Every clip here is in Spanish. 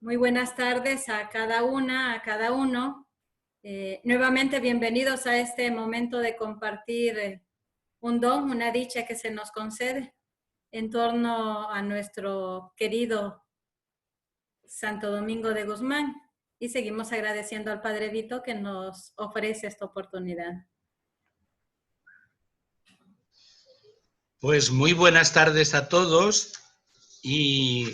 Muy buenas tardes a cada una, a cada uno. Nuevamente bienvenidos a este momento de compartir un don, una dicha que se nos concede en torno a nuestro querido Santo Domingo de Guzmán. Y seguimos agradeciendo al Padre Vito que nos ofrece esta oportunidad. Pues muy buenas tardes a todos y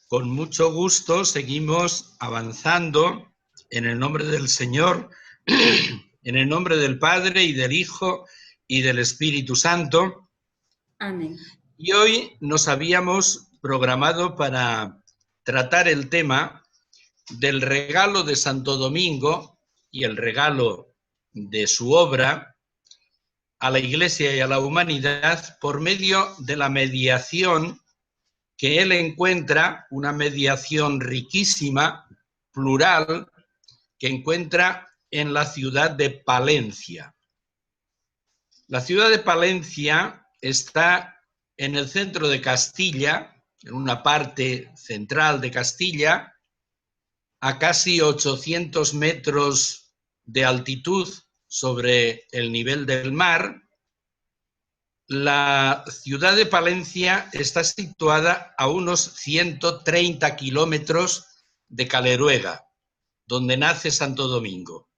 con mucho gusto seguimos avanzando en el nombre del Señor, en el nombre del Padre y del Hijo y del Espíritu Santo. Amén. Y hoy nos habíamos programado para tratar el tema del regalo de Santo Domingo y el regalo de su obra a la Iglesia y a la humanidad por medio de la mediación que él encuentra, una mediación riquísima, plural, que encuentra en la ciudad de Palencia. La ciudad de Palencia está en el centro de Castilla, en una parte central de Castilla, a casi 800 metros de altitud sobre el nivel del mar. La ciudad de Palencia está situada a unos 130 kilómetros de Caleruega, donde nace Santo Domingo.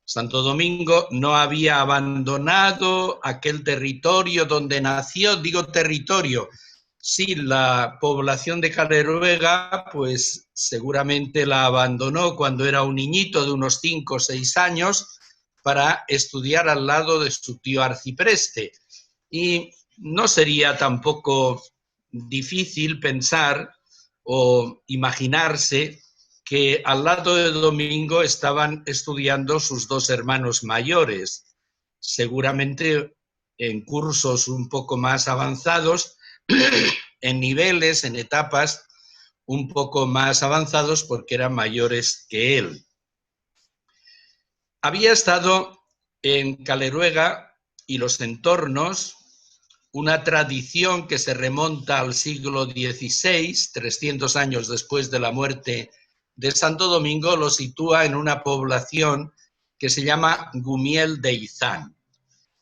Santo Domingo no había abandonado aquel territorio donde nació, digo territorio. Sí, la población de Caleruega, pues seguramente la abandonó cuando era un niñito de unos 5 o 6 años para estudiar al lado de su tío arcipreste. Y no sería tampoco difícil pensar o imaginarse que al lado de Domingo estaban estudiando sus dos hermanos mayores, seguramente en cursos un poco más avanzados, en niveles, en etapas un poco más avanzados porque eran mayores que él. Había estado en Caleruega y los entornos una tradición que se remonta al siglo XVI, 300 años después de la muerte de Santo Domingo, lo sitúa en una población que se llama Gumiel de Izán.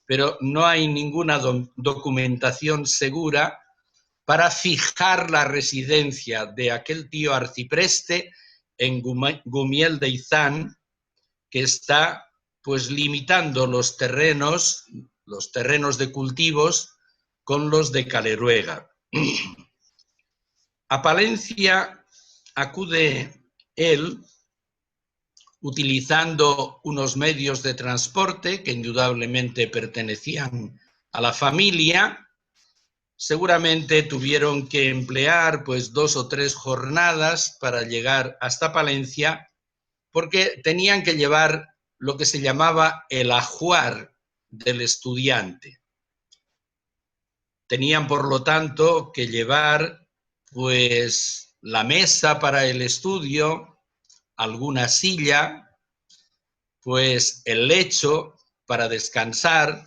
Pero no hay ninguna documentación segura para fijar la residencia de aquel tío arcipreste en Gumiel de Izán, que está pues limitando los terrenos de cultivos con los de Caleruega. A Palencia acude él utilizando unos medios de transporte que indudablemente pertenecían a la familia. Seguramente tuvieron que emplear pues 2 o 3 jornadas para llegar hasta Palencia, porque tenían que llevar lo que se llamaba el ajuar del estudiante. Tenían, por lo tanto, que llevar pues la mesa para el estudio, alguna silla, pues el lecho para descansar,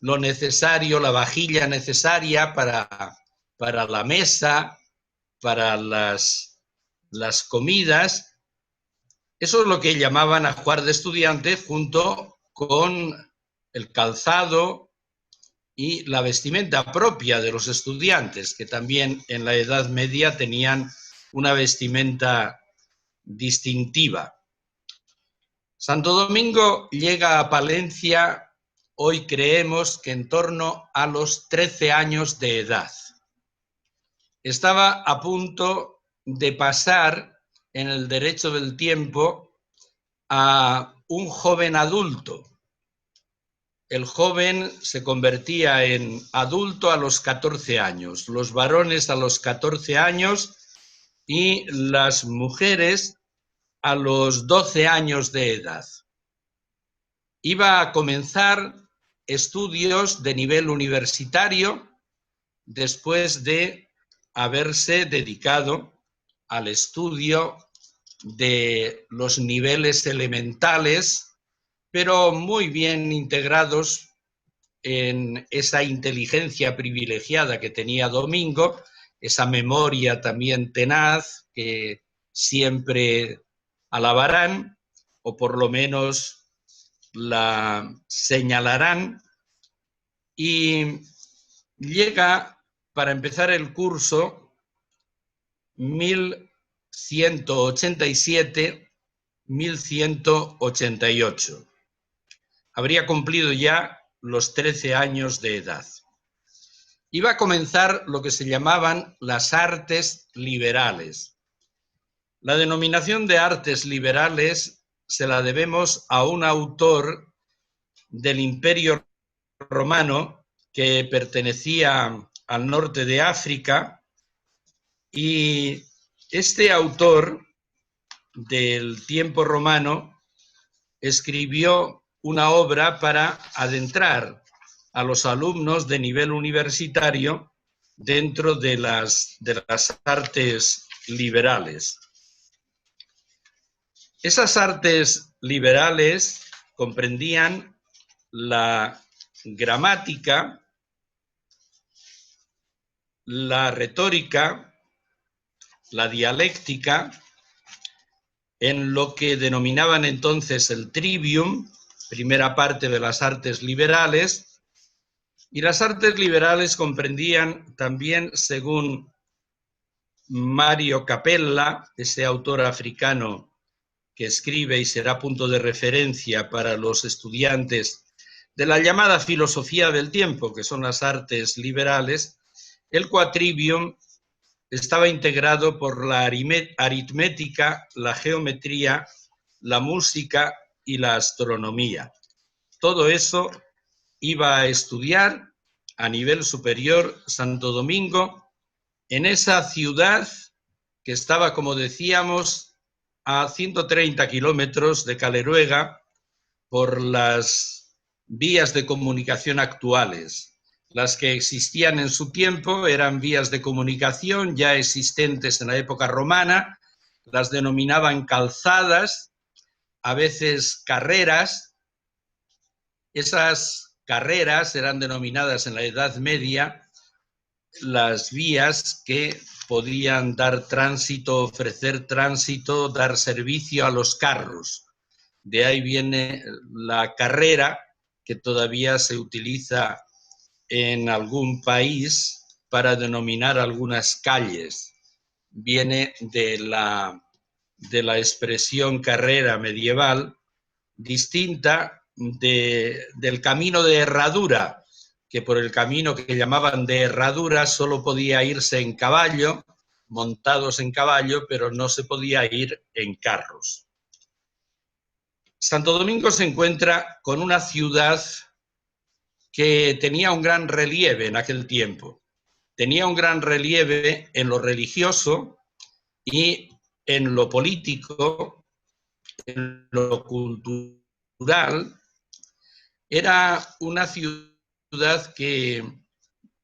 lo necesario, la vajilla necesaria para la mesa, para las comidas. Eso es lo que llamaban ajuar de estudiante, junto con el calzado y la vestimenta propia de los estudiantes, que también en la Edad Media tenían una vestimenta distintiva. Santo Domingo llega a Palencia, hoy creemos que en torno a los 13 años de edad. Estaba a punto de pasar en el derecho del tiempo a un joven adulto. El joven se convertía en adulto a los 14 años, los varones a los 14 años y las mujeres a los 12 años de edad. Iba a comenzar estudios de nivel universitario después de haberse dedicado al estudio de los niveles elementales, pero muy bien integrados en esa inteligencia privilegiada que tenía Domingo, esa memoria también tenaz que siempre alabarán, o por lo menos la señalarán, y llega, para empezar el curso, 1187-1188. Habría cumplido ya los 13 años de edad. Iba a comenzar lo que se llamaban las artes liberales. La denominación de artes liberales se la debemos a un autor del Imperio Romano que pertenecía al norte de África, y este autor del tiempo romano escribió una obra para adentrar a los alumnos de nivel universitario dentro de las artes liberales. Esas artes liberales comprendían la gramática, la retórica, la dialéctica, en lo que denominaban entonces el trivium, primera parte de las artes liberales, y las artes liberales comprendían también, según Mario Capella, ese autor africano que escribe y será punto de referencia para los estudiantes de la llamada filosofía del tiempo, que son las artes liberales, el quadrivium estaba integrado por la aritmética, la geometría, la música y la astronomía. Todo eso iba a estudiar a nivel superior Santo Domingo, en esa ciudad que estaba, como decíamos, a 130 kilómetros de Caleruega por las vías de comunicación actuales. Las que existían en su tiempo eran vías de comunicación ya existentes en la época romana, las denominaban calzadas, a veces carreras. Esas carreras eran denominadas en la Edad Media las vías que podían dar tránsito, ofrecer tránsito, dar servicio a los carros. De ahí viene la carrera, que todavía se utiliza en algún país para denominar algunas calles. Viene de la expresión carrera medieval, distinta del camino de herradura, que por el camino que llamaban de herradura solo podía irse en caballo, montados en caballo, pero no se podía ir en carros. Santo Domingo se encuentra con una ciudad que tenía un gran relieve en aquel tiempo. Tenía un gran relieve en lo religioso y en lo político, en lo cultural. Era una ciudad que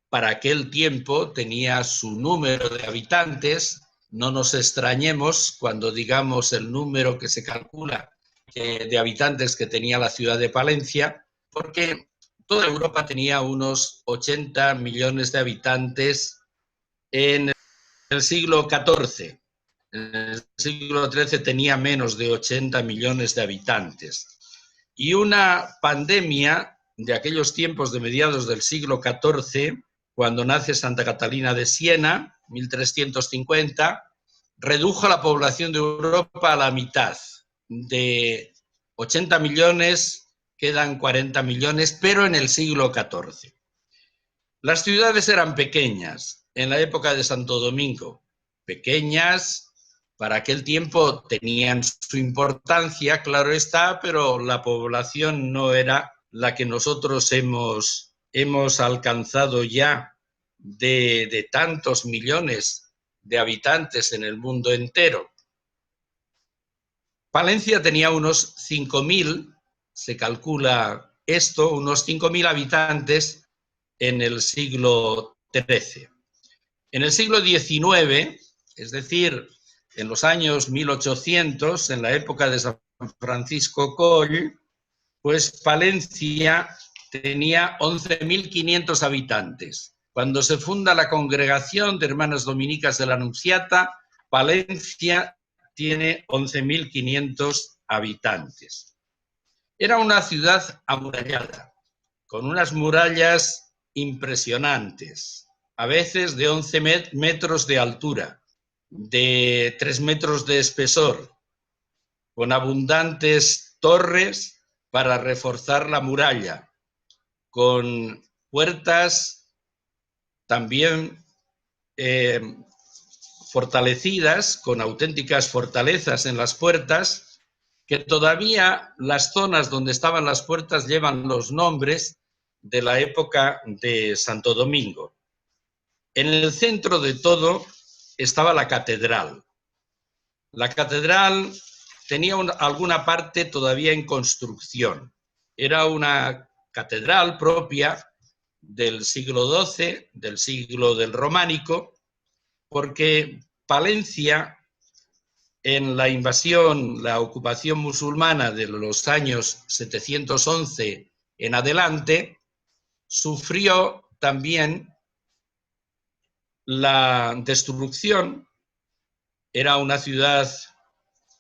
para aquel tiempo tenía su número de habitantes. No nos extrañemos cuando digamos el número que se calcula de habitantes que tenía la ciudad de Palencia, porque toda Europa tenía unos 80 millones de habitantes en el siglo XIV. En el siglo XIII tenía menos de 80 millones de habitantes. Y una pandemia de aquellos tiempos de mediados del siglo XIV, cuando nace Santa Catalina de Siena, 1350, redujo la población de Europa a la mitad. De 80 millones quedan 40 millones, pero en el siglo XIV. Las ciudades eran pequeñas en la época de Santo Domingo, pequeñas, para aquel tiempo tenían su importancia, claro está, pero la población no era la que nosotros hemos alcanzado ya de tantos millones de habitantes en el mundo entero. Palencia tenía unos 5.000, se calcula esto, unos 5.000 habitantes en el siglo XIII. En el siglo XIX, es decir, en los años 1800, en la época de San Francisco Coll, pues Palencia tenía 11.500 habitantes. Cuando se funda la Congregación de Hermanas Dominicas de la Anunciata, Palencia tiene 11.500 habitantes. Era una ciudad amurallada, con unas murallas impresionantes, a veces de 11 metros de altura, de 3 metros de espesor, con abundantes torres para reforzar la muralla, con puertas también fortalecidas, con auténticas fortalezas en las puertas, que todavía las zonas donde estaban las puertas llevan los nombres de la época de Santo Domingo. En el centro de todo estaba la catedral. La catedral tenía alguna parte todavía en construcción. Era una catedral propia del siglo XII, del siglo del románico, porque Palencia, en la invasión, la ocupación musulmana de los años 711 en adelante, sufrió también la destrucción. Era una ciudad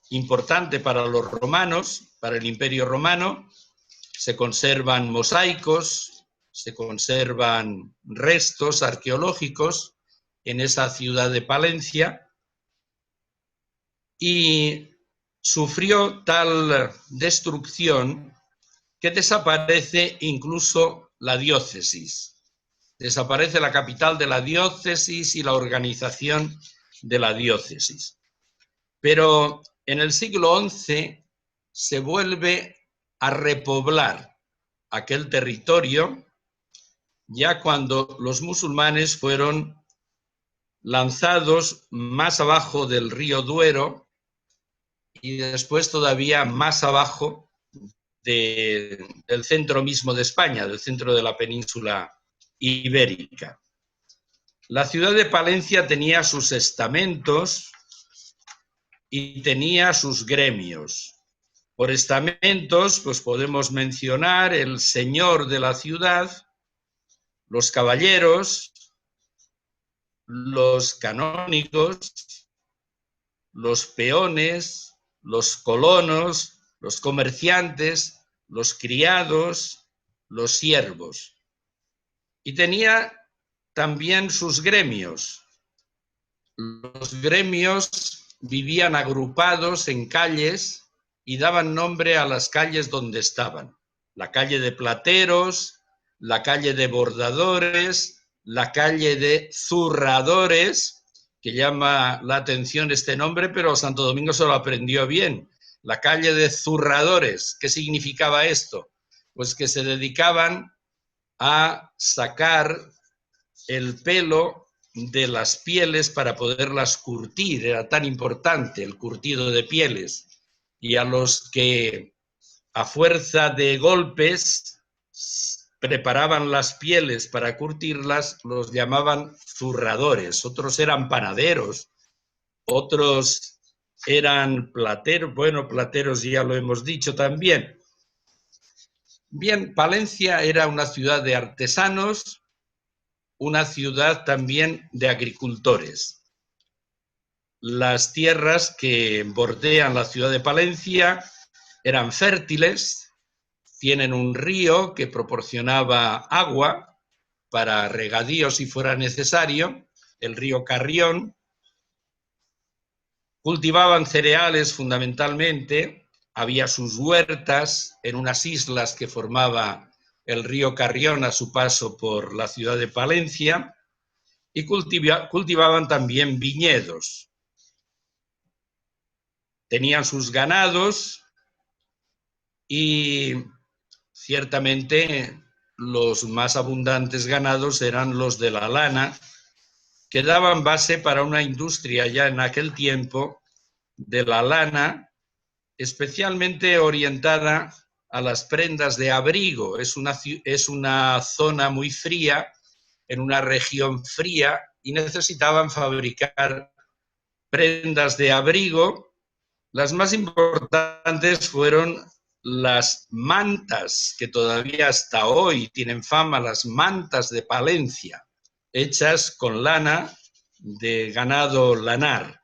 importante para los romanos, para el Imperio Romano. Se conservan mosaicos, se conservan restos arqueológicos en esa ciudad de Palencia, y sufrió tal destrucción que desaparece incluso la diócesis. Desaparece la capital de la diócesis y la organización de la diócesis. Pero en el siglo XI se vuelve a repoblar aquel territorio, ya cuando los musulmanes fueron lanzados más abajo del río Duero y después todavía más abajo del centro mismo de España, del centro de la península ibérica. La ciudad de Palencia tenía sus estamentos y tenía sus gremios. Por estamentos, pues podemos mencionar el señor de la ciudad, los caballeros, los canónigos, los peones, los colonos, los comerciantes, los criados, los siervos. Y tenía también sus gremios. Los gremios vivían agrupados en calles y daban nombre a las calles donde estaban. La calle de plateros, la calle de bordadores, la calle de zurradores, que llama la atención este nombre, pero Santo Domingo se lo aprendió bien. La calle de zurradores. ¿Qué significaba esto? Pues que se dedicaban a sacar el pelo de las pieles para poderlas curtir. Era tan importante el curtido de pieles. Y a los que a fuerza de golpes preparaban las pieles para curtirlas, los llamaban zurradores. Otros eran panaderos, otros eran plateros. Bueno, plateros ya lo hemos dicho también. Bien, Palencia era una ciudad de artesanos, una ciudad también de agricultores. Las tierras que bordean la ciudad de Palencia eran fértiles, tienen un río que proporcionaba agua para regadío si fuera necesario, el río Carrión. Cultivaban cereales fundamentalmente, había sus huertas en unas islas que formaba el río Carrión a su paso por la ciudad de Palencia, y cultivaban también viñedos. Tenían sus ganados y ciertamente los más abundantes ganados eran los de la lana, que daban base para una industria ya en aquel tiempo de la lana, especialmente orientada a las prendas de abrigo. Es una zona muy fría, en una región fría, y necesitaban fabricar prendas de abrigo. Las más importantes fueron las mantas, que todavía hasta hoy tienen fama, las mantas de Palencia, hechas con lana de ganado lanar,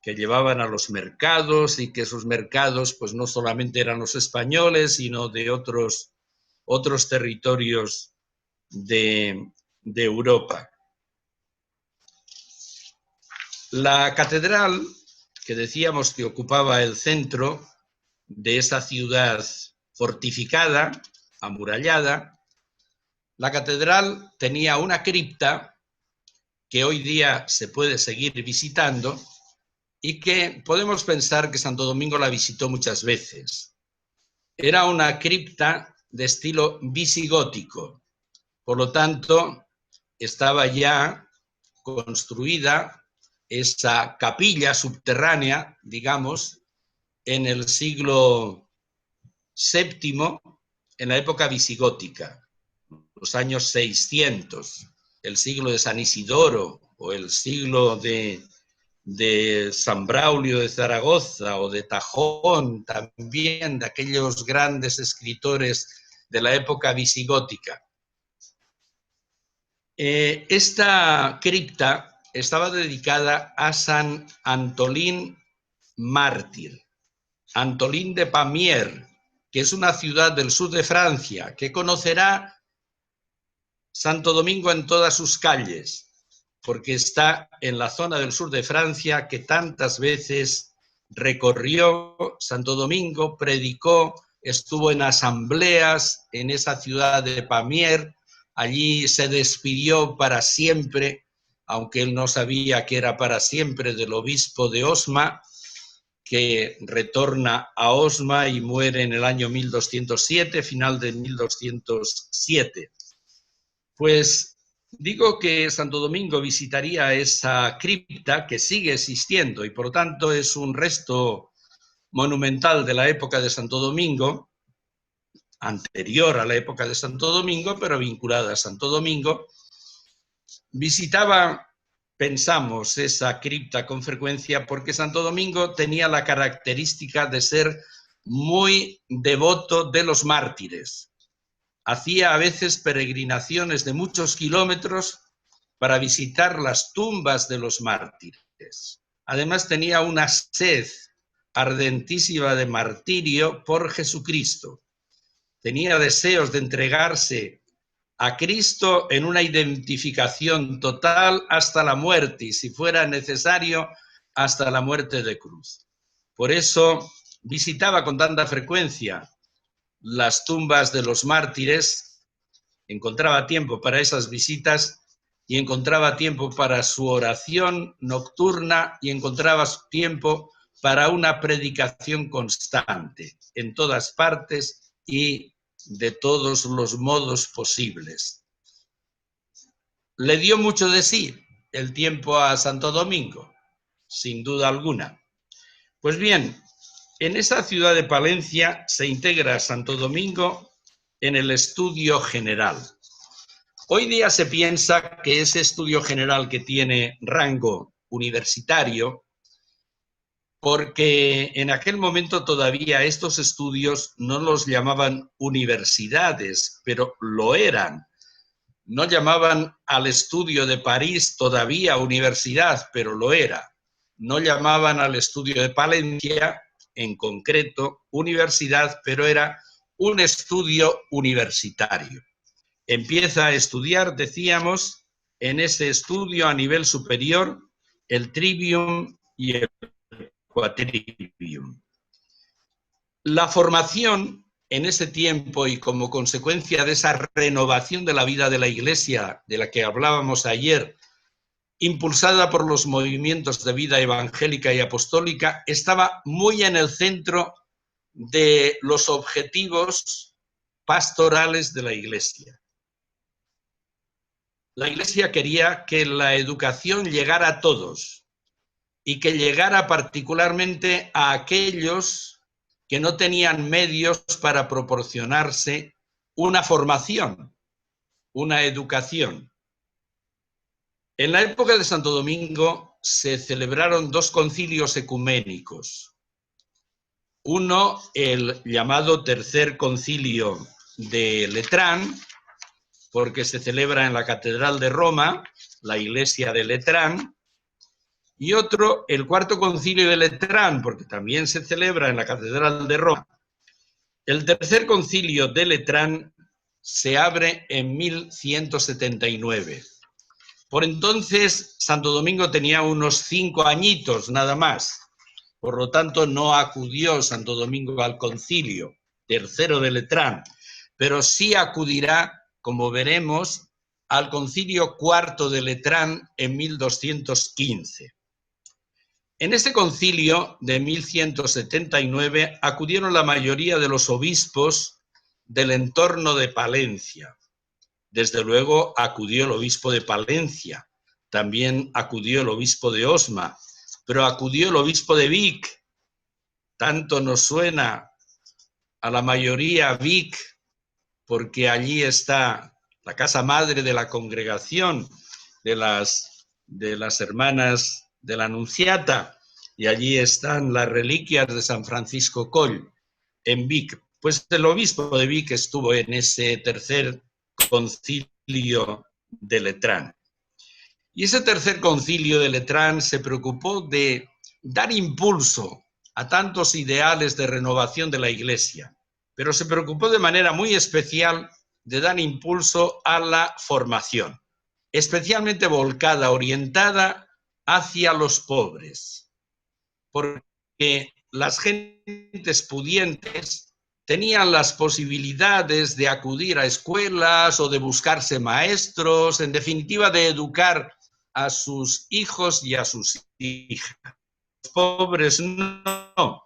que llevaban a los mercados y que esos mercados pues no solamente eran los españoles, sino de otros territorios de Europa. La catedral, que decíamos que ocupaba el centro de esa ciudad fortificada, amurallada, la catedral tenía una cripta que hoy día se puede seguir visitando y que podemos pensar que Santo Domingo la visitó muchas veces. Era una cripta de estilo visigótico, por lo tanto, estaba ya construida esa capilla subterránea, digamos, en el siglo VII, en la época visigótica, los años 600, el siglo de San Isidoro o el siglo de San Braulio de Zaragoza o de Tajón, también de aquellos grandes escritores de la época visigótica. Esta cripta estaba dedicada a San Antolín mártir, Antolín de Pamiers, que es una ciudad del sur de Francia, que conocerá Santo Domingo en todas sus calles, porque está en la zona del sur de Francia que tantas veces recorrió Santo Domingo, predicó, estuvo en asambleas en esa ciudad de Pamiers. Allí se despidió para siempre, aunque él no sabía que era para siempre, del obispo de Osma, que retorna a Osma y muere en el año 1207, final de 1207. Pues digo que Santo Domingo visitaría esa cripta que sigue existiendo y por lo tanto es un resto monumental de la época de Santo Domingo, anterior a la época de Santo Domingo, pero vinculada a Santo Domingo. Visitaba, pensamos, esa cripta con frecuencia porque Santo Domingo tenía la característica de ser muy devoto de los mártires. Hacía a veces peregrinaciones de muchos kilómetros para visitar las tumbas de los mártires. Además tenía una sed ardentísima de martirio por Jesucristo. Tenía deseos de entregarse a Cristo en una identificación total hasta la muerte y, si fuera necesario, hasta la muerte de cruz. Por eso visitaba con tanta frecuencia las tumbas de los mártires, encontraba tiempo para esas visitas y encontraba tiempo para su oración nocturna y encontraba tiempo para una predicación constante en todas partes y de todos los modos posibles. Le dio mucho de sí el tiempo a Santo Domingo, sin duda alguna. Pues bien, en esa ciudad de Palencia se integra Santo Domingo en el estudio general. Hoy día se piensa que ese estudio general que tiene rango universitario, porque en aquel momento todavía estos estudios no los llamaban universidades, pero lo eran. No llamaban al estudio de París todavía universidad, pero lo era. No llamaban al estudio de Palencia, en concreto, universidad, pero era un estudio universitario. Empieza a estudiar, decíamos, en ese estudio a nivel superior, el trivium y el quadrivium. La formación en ese tiempo y como consecuencia de esa renovación de la vida de la Iglesia, de la que hablábamos ayer, impulsada por los movimientos de vida evangélica y apostólica, estaba muy en el centro de los objetivos pastorales de la Iglesia. La Iglesia quería que la educación llegara a todos y que llegara particularmente a aquellos que no tenían medios para proporcionarse una formación, una educación. En la época de Santo Domingo se celebraron dos concilios ecuménicos. Uno, el llamado Tercer Concilio de Letrán, porque se celebra en la Catedral de Roma, la iglesia de Letrán, y otro, el Cuarto Concilio de Letrán, porque también se celebra en la Catedral de Roma. El Tercer Concilio de Letrán se abre en 1179. Por entonces, Santo Domingo tenía unos 5 añitos nada más. Por lo tanto, no acudió Santo Domingo al Concilio Tercero de Letrán, pero sí acudirá, como veremos, al Concilio Cuarto de Letrán en 1215. En este concilio de 1179 acudieron la mayoría de los obispos del entorno de Palencia. Desde luego acudió el obispo de Palencia, también acudió el obispo de Osma, pero acudió el obispo de Vic. Tanto nos suena a la mayoría Vic, porque allí está la casa madre de la congregación de las hermanas de la Anunciata, y allí están las reliquias de San Francisco Coll, en Vic. Pues el obispo de Vic estuvo en ese tercer concilio de Letrán. Y ese tercer concilio de Letrán se preocupó de dar impulso a tantos ideales de renovación de la Iglesia, pero se preocupó de manera muy especial de dar impulso a la formación, especialmente volcada, orientada hacia los pobres, porque las gentes pudientes tenían las posibilidades de acudir a escuelas o de buscarse maestros, en definitiva de educar a sus hijos y a sus hijas. Los pobres no.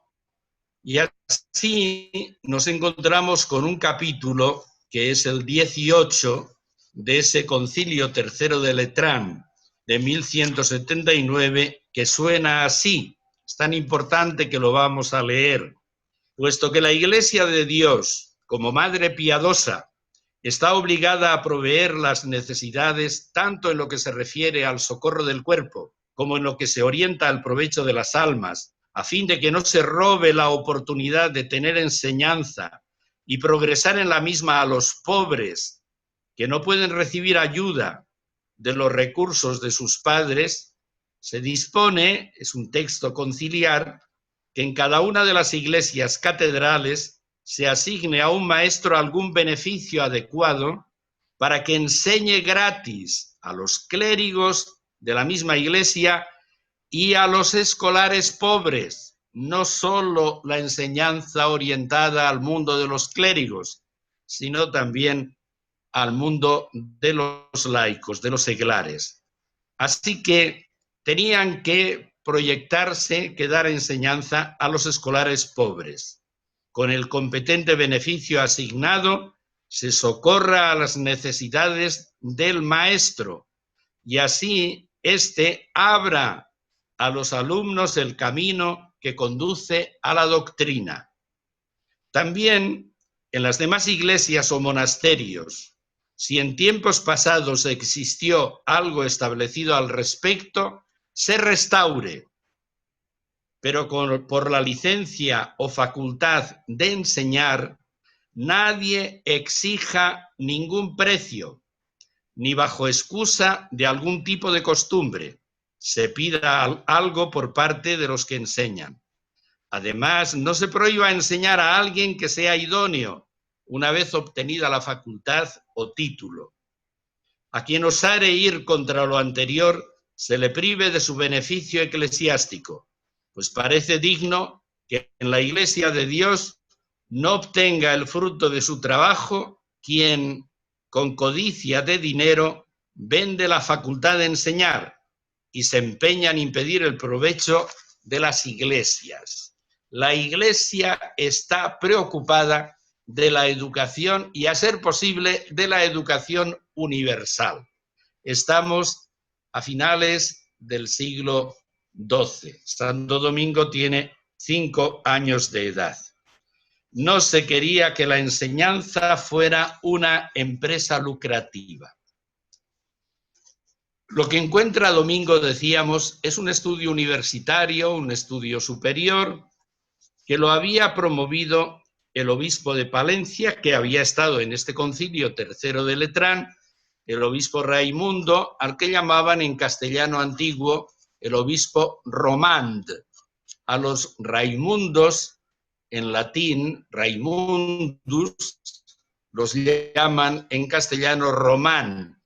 Y así nos encontramos con un capítulo que es el 18 de ese concilio tercero de Letrán de 1179, que suena así. Es tan importante que lo vamos a leer. Puesto que la Iglesia de Dios, como madre piadosa, está obligada a proveer las necesidades tanto en lo que se refiere al socorro del cuerpo como en lo que se orienta al provecho de las almas, a fin de que no se robe la oportunidad de tener enseñanza y progresar en la misma a los pobres que no pueden recibir ayuda de los recursos de sus padres, se dispone, es un texto conciliar, que en cada una de las iglesias catedrales se asigne a un maestro algún beneficio adecuado para que enseñe gratis a los clérigos de la misma iglesia y a los escolares pobres, no solo la enseñanza orientada al mundo de los clérigos, sino también al mundo de los laicos, de los seglares. Así que tenían que proyectarse, que dar enseñanza a los escolares pobres. Con el competente beneficio asignado, se socorra a las necesidades del maestro y así éste abra a los alumnos el camino que conduce a la doctrina. También en las demás iglesias o monasterios, si en tiempos pasados existió algo establecido al respecto, se restaure, pero por la licencia o facultad de enseñar, nadie exija ningún precio, ni bajo excusa de algún tipo de costumbre se pida algo por parte de los que enseñan. Además, no se prohíba enseñar a alguien que sea idóneo, una vez obtenida la facultad o título. A quien osare ir contra lo anterior, se le prive de su beneficio eclesiástico, pues parece digno que en la Iglesia de Dios no obtenga el fruto de su trabajo quien, con codicia de dinero, vende la facultad de enseñar y se empeña en impedir el provecho de las iglesias. La Iglesia está preocupada de la educación y, a ser posible, de la educación universal. Estamos a finales del siglo XII. Santo Domingo tiene 5 años de edad. No se quería que la enseñanza fuera una empresa lucrativa. Lo que encuentra Domingo, decíamos, es un estudio universitario, un estudio superior, que lo había promovido el obispo de Palencia, que había estado en este concilio tercero de Letrán, el obispo Raimundo, al que llamaban en castellano antiguo el obispo Romand. A los Raimundos, en latín, Raimundus, los llaman en castellano Román,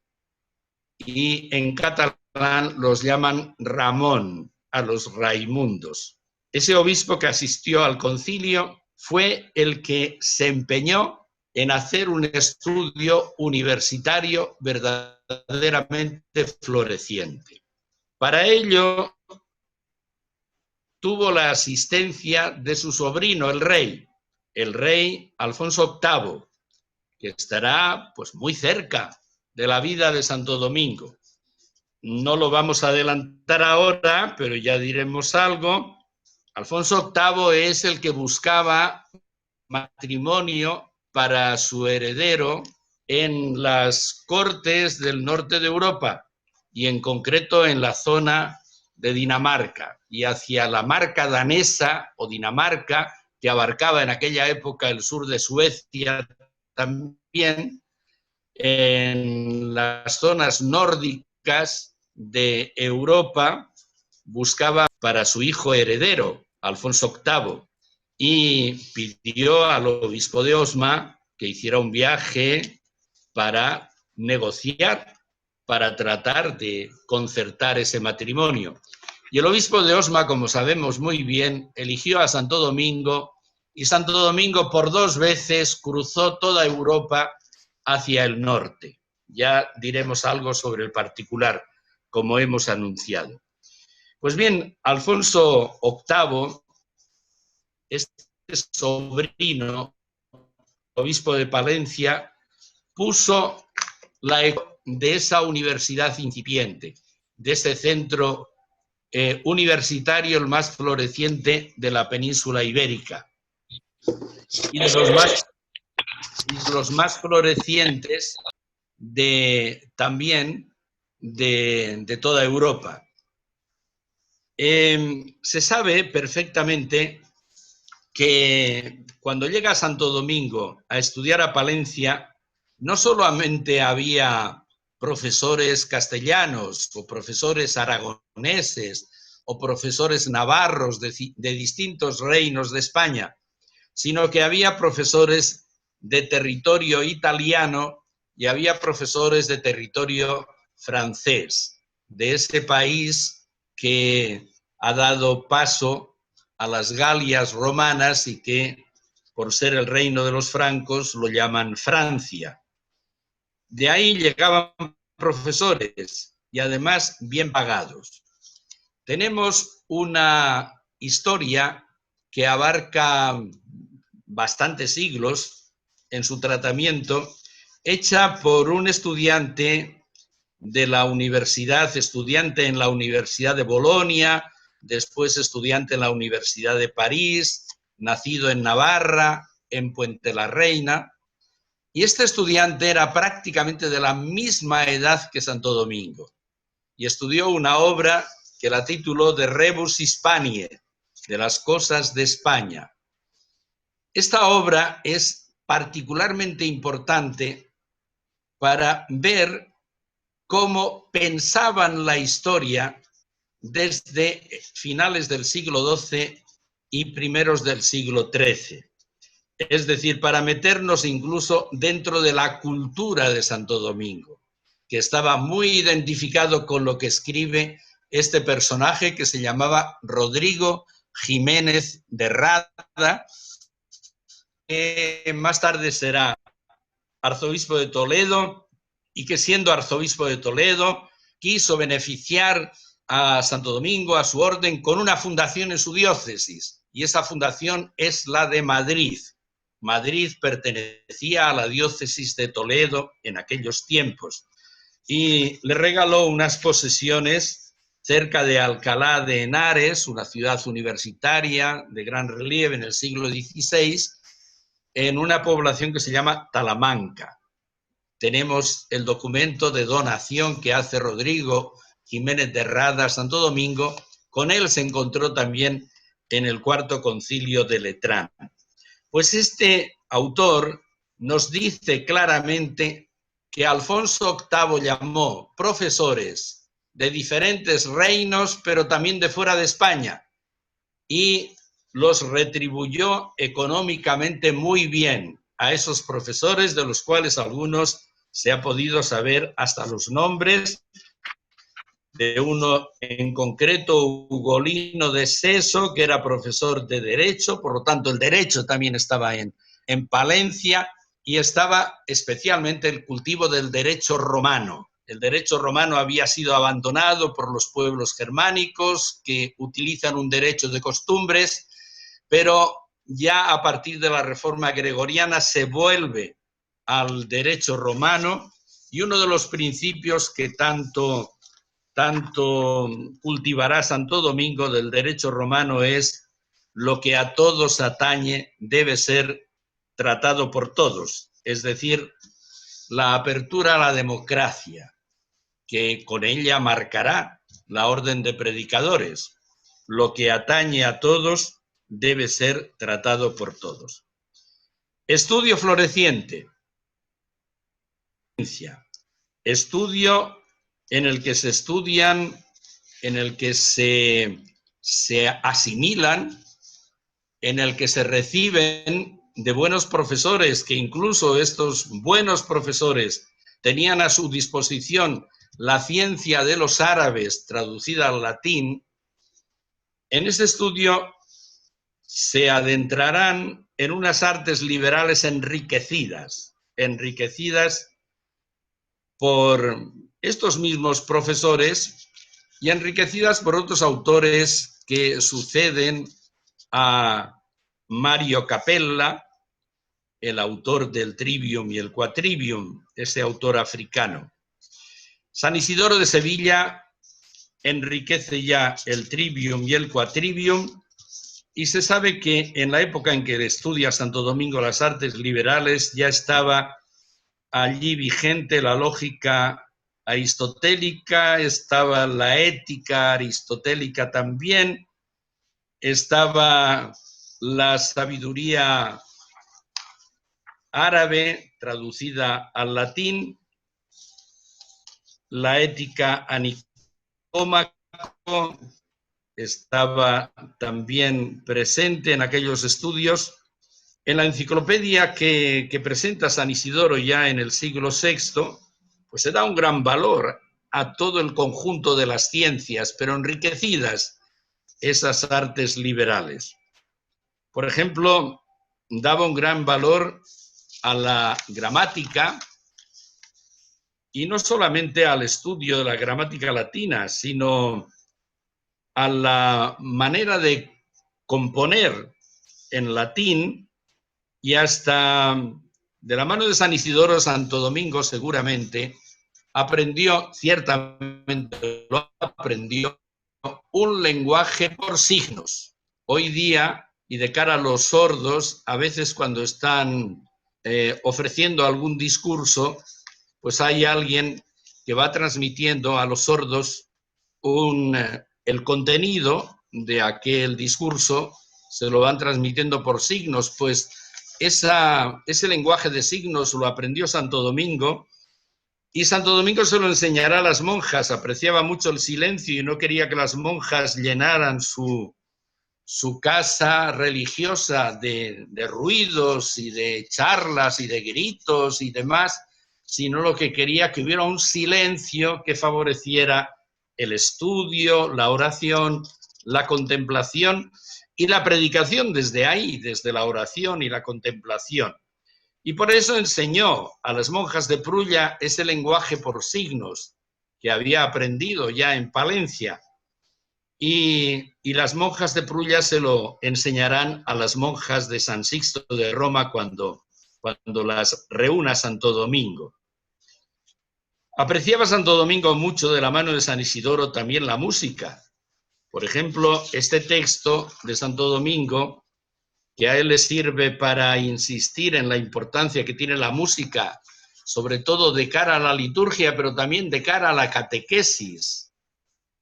y en catalán los llaman Ramón, a los Raimundos. Ese obispo que asistió al concilio fue el que se empeñó en hacer un estudio universitario verdaderamente floreciente. Para ello tuvo la asistencia de su sobrino, el rey Alfonso VIII, que estará pues muy cerca de la vida de Santo Domingo. No lo vamos a adelantar ahora, pero ya diremos algo. Alfonso VIII es el que buscaba matrimonio para su heredero en las cortes del norte de Europa y en concreto en la zona de Dinamarca y hacia la marca danesa o Dinamarca, que abarcaba en aquella época el sur de Suecia también, en las zonas nórdicas de Europa, buscaba para su hijo heredero, Alfonso VIII, y pidió al obispo de Osma que hiciera un viaje para negociar, para tratar de concertar ese matrimonio. Y el obispo de Osma, como sabemos muy bien, eligió a Santo Domingo, y Santo Domingo por 2 veces cruzó toda Europa hacia el norte. Ya diremos algo sobre el particular, como hemos anunciado. Pues bien, Alfonso VIII, este sobrino, obispo de Palencia, puso la de esa universidad incipiente, de ese centro universitario el más floreciente de la península ibérica y de los más florecientes también de toda Europa. Se sabe perfectamente que cuando llega a Santo Domingo a estudiar a Palencia, no solamente había profesores castellanos o profesores aragoneses o profesores navarros de distintos reinos de España, sino que había profesores de territorio italiano y había profesores de territorio francés, de ese país que ha dado paso a las Galias romanas y que, por ser el reino de los francos, lo llaman Francia. De ahí llegaban profesores y además bien pagados. Tenemos una historia que abarca bastantes siglos en su tratamiento, hecha por un estudiante de la universidad, estudiante en la Universidad de Bolonia, después estudiante en la Universidad de París, nacido en Navarra, en Puente la Reina. Y este estudiante era prácticamente de la misma edad que Santo Domingo y estudió una obra que la tituló De Rebus Hispaniae, de las cosas de España. Esta obra es particularmente importante para ver cómo pensaban la historia desde finales del siglo XII y primeros del siglo XIII. Es decir, para meternos incluso dentro de la cultura de Santo Domingo, que estaba muy identificado con lo que escribe este personaje que se llamaba Rodrigo Jiménez de Rada, que más tarde será arzobispo de Toledo y que siendo arzobispo de Toledo quiso beneficiar a Santo Domingo, a su orden, con una fundación en su diócesis, y esa fundación es la de Madrid. Madrid pertenecía a la diócesis de Toledo en aquellos tiempos y le regaló unas posesiones cerca de Alcalá de Henares, una ciudad universitaria de gran relieve en el siglo XVI, en una población que se llama Talamanca. Tenemos el documento de donación que hace Rodrigo Jiménez de Rada a Santo Domingo. Con él se encontró también en el Cuarto Concilio de Letrán. Pues este autor nos dice claramente que Alfonso VIII llamó profesores de diferentes reinos, pero también de fuera de España, y los retribuyó económicamente muy bien a esos profesores, de los cuales algunos se ha podido saber hasta los nombres, de uno en concreto, Ugolino de Seso, que era profesor de Derecho, por lo tanto el Derecho también estaba en Palencia, y estaba especialmente el cultivo del Derecho romano. El Derecho romano había sido abandonado por los pueblos germánicos, que utilizan un derecho de costumbres, pero ya a partir de la Reforma Gregoriana se vuelve al derecho romano, y uno de los principios que tanto cultivará Santo Domingo del derecho romano es: lo que a todos atañe debe ser tratado por todos, es decir, la apertura a la democracia, que con ella marcará la orden de predicadores. Lo que atañe a todos debe ser tratado por todos. Estudio floreciente. Estudio en el que se estudian, en el que se asimilan, en el que se reciben de buenos profesores, que incluso estos buenos profesores tenían a su disposición la ciencia de los árabes traducida al latín. En ese estudio se adentrarán en unas artes liberales enriquecidas por estos mismos profesores y enriquecidas por otros autores que suceden a Mario Capella, el autor del Trivium y el Quadrivium, ese autor africano. San Isidoro de Sevilla enriquece ya el Trivium y el Quadrivium, y se sabe que en la época en que estudia Santo Domingo las artes liberales ya estaba allí vigente la lógica aristotélica, estaba la ética aristotélica también, estaba la sabiduría árabe traducida al latín, la ética anicómaco estaba también presente en aquellos estudios. En la enciclopedia que presenta San Isidoro ya en el siglo VI, pues se da un gran valor a todo el conjunto de las ciencias, pero enriquecidas esas artes liberales. Por ejemplo, daba un gran valor a la gramática, y no solamente al estudio de la gramática latina, sino a la manera de componer en latín, y hasta de la mano de San Isidoro, Santo Domingo seguramente ciertamente lo aprendió, un lenguaje por signos. Hoy día, y de cara a los sordos, a veces cuando están ofreciendo algún discurso, pues hay alguien que va transmitiendo a los sordos el contenido de aquel discurso, se lo van transmitiendo por signos. Pues ese lenguaje de signos lo aprendió Santo Domingo, y Santo Domingo se lo enseñará a las monjas. Apreciaba mucho el silencio y no quería que las monjas llenaran su casa religiosa de ruidos y de charlas y de gritos y demás, sino lo que quería que hubiera un silencio que favoreciera el estudio, la oración, la contemplación y la predicación desde ahí, desde la oración y la contemplación. Y por eso enseñó a las monjas de Prulla ese lenguaje por signos que había aprendido ya en Palencia. Y las monjas de Prulla se lo enseñarán a las monjas de San Sixto de Roma cuando las reúna Santo Domingo. Apreciaba Santo Domingo mucho, de la mano de San Isidoro, también la música. Por ejemplo, este texto de Santo Domingo, que a él le sirve para insistir en la importancia que tiene la música, sobre todo de cara a la liturgia, pero también de cara a la catequesis,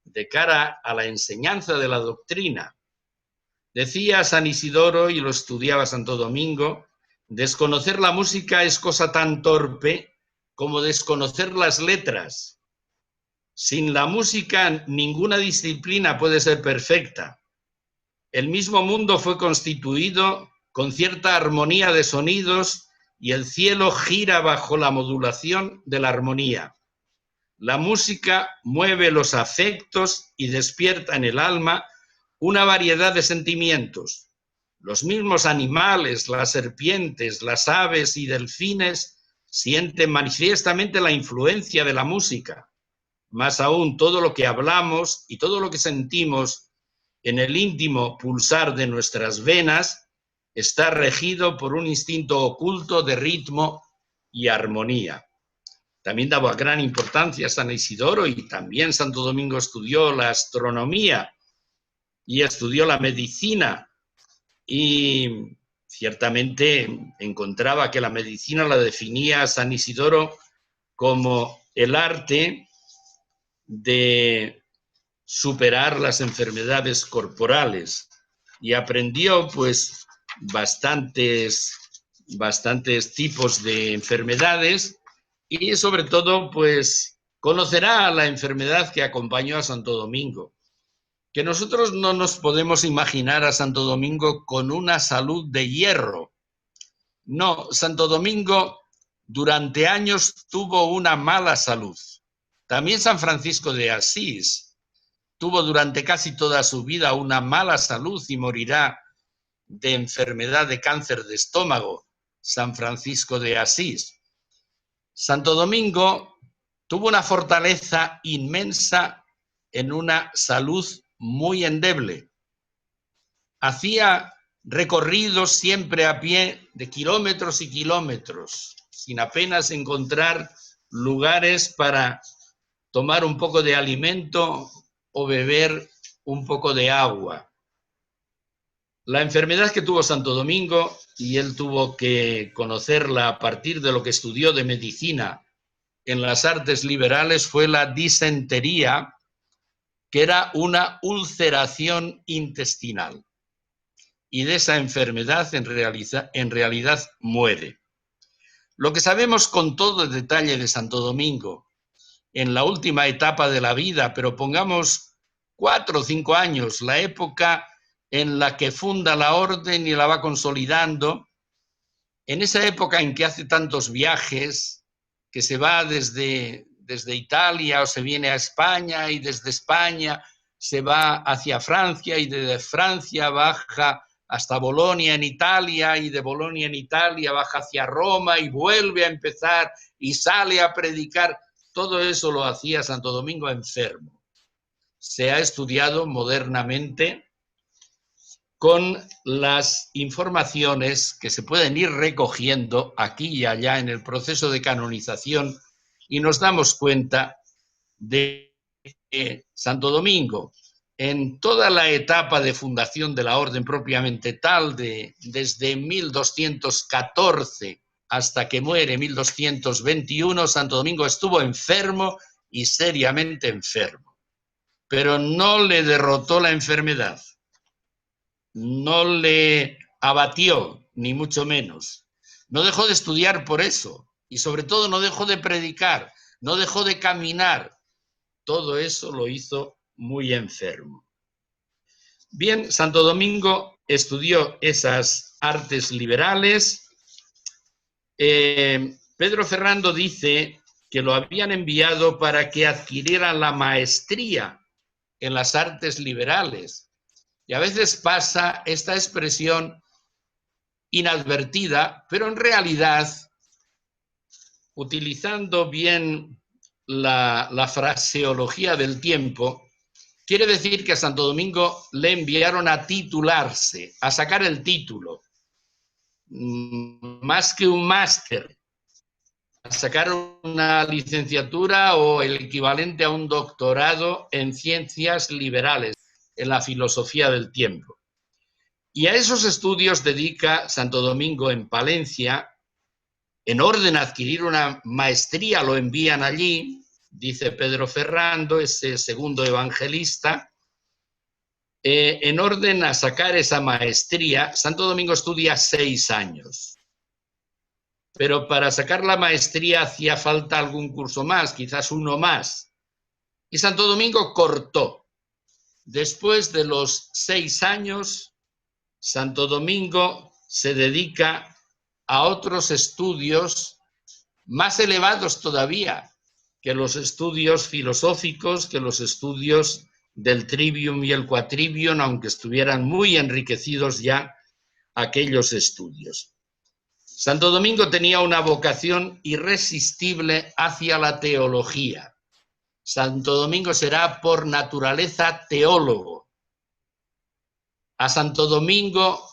de cara a la enseñanza de la doctrina. Decía San Isidoro, y lo estudiaba Santo Domingo: desconocer la música es cosa tan torpe como desconocer las letras. Sin la música, ninguna disciplina puede ser perfecta. El mismo mundo fue constituido con cierta armonía de sonidos y el cielo gira bajo la modulación de la armonía. La música mueve los afectos y despierta en el alma una variedad de sentimientos. Los mismos animales, las serpientes, las aves y delfines sienten manifiestamente la influencia de la música. Más aún, todo lo que hablamos y todo lo que sentimos en el íntimo pulsar de nuestras venas está regido por un instinto oculto de ritmo y armonía. También daba gran importancia a San Isidoro, y también Santo Domingo estudió la astronomía y estudió la medicina, y ciertamente encontraba que la medicina la definía San Isidoro como el arte de superar las enfermedades corporales, y aprendió pues bastantes tipos de enfermedades, y sobre todo pues conocerá la enfermedad que acompañó a Santo Domingo, que nosotros no nos podemos imaginar a Santo Domingo con una salud de hierro. No, Santo Domingo durante años tuvo una mala salud. También San Francisco de Asís tuvo durante casi toda su vida una mala salud y morirá de enfermedad de cáncer de estómago, San Francisco de Asís. Santo Domingo tuvo una fortaleza inmensa en una salud muy endeble. Hacía recorridos siempre a pie de kilómetros y kilómetros, sin apenas encontrar lugares para tomar un poco de alimento o beber un poco de agua. La enfermedad que tuvo Santo Domingo, y él tuvo que conocerla a partir de lo que estudió de medicina en las artes liberales, fue la disentería, que era una ulceración intestinal. Y de esa enfermedad en realidad muere. Lo que sabemos con todo el detalle de Santo Domingo en la última etapa de la vida, pero pongamos 4 o 5 años, la época en la que funda la orden y la va consolidando, en esa época en que hace tantos viajes, que se va desde Italia o se viene a España, y desde España se va hacia Francia, y desde Francia baja hasta Bolonia en Italia, y de Bolonia en Italia baja hacia Roma y vuelve a empezar y sale a predicar. Todo eso lo hacía Santo Domingo enfermo. Se ha estudiado modernamente con las informaciones que se pueden ir recogiendo aquí y allá en el proceso de canonización, y nos damos cuenta de que Santo Domingo, en toda la etapa de fundación de la orden propiamente tal, desde 1214 hasta que muere 1221, Santo Domingo estuvo enfermo y seriamente enfermo. Pero no le derrotó la enfermedad, no le abatió, ni mucho menos. No dejó de estudiar por eso, y sobre todo no dejó de predicar, no dejó de caminar. Todo eso lo hizo muy enfermo. Bien, Santo Domingo estudió esas artes liberales. Pedro Ferrando dice que lo habían enviado para que adquiriera la maestría en las artes liberales. Y a veces pasa esta expresión inadvertida, pero en realidad, utilizando bien la fraseología del tiempo, quiere decir que a Santo Domingo le enviaron a titularse, a sacar el título, más que un máster, a sacar una licenciatura o el equivalente a un doctorado en ciencias liberales, en la filosofía del tiempo. Y a esos estudios dedica Santo Domingo en Palencia. En orden a adquirir una maestría lo envían allí, dice Pedro Ferrando, ese segundo evangelista. En orden a sacar esa maestría, Santo Domingo estudia 6 años. Pero para sacar la maestría hacía falta algún curso más, quizás uno más. Y Santo Domingo cortó. Después de los 6 años, Santo Domingo se dedica a otros estudios más elevados todavía que los estudios filosóficos, que los estudios del trivium y el quadrivium, aunque estuvieran muy enriquecidos ya aquellos estudios. Santo Domingo tenía una vocación irresistible hacia la teología. Santo Domingo será por naturaleza teólogo. A Santo Domingo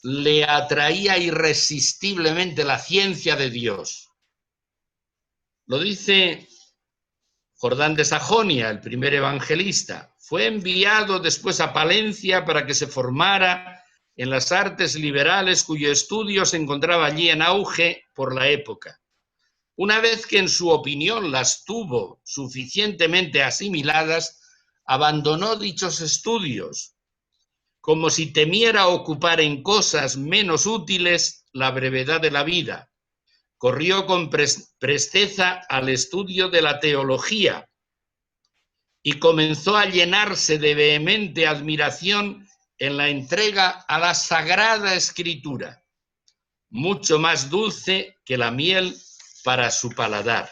le atraía irresistiblemente la ciencia de Dios. Lo dice Jordán de Sajonia, el primer evangelista. Fue enviado después a Palencia para que se formara en las artes liberales, cuyo estudio se encontraba allí en auge por la época. Una vez que en su opinión las tuvo suficientemente asimiladas, abandonó dichos estudios, como si temiera ocupar en cosas menos útiles la brevedad de la vida. Corrió con presteza al estudio de la teología y comenzó a llenarse de vehemente admiración en la entrega a la Sagrada Escritura, mucho más dulce que la miel para su paladar.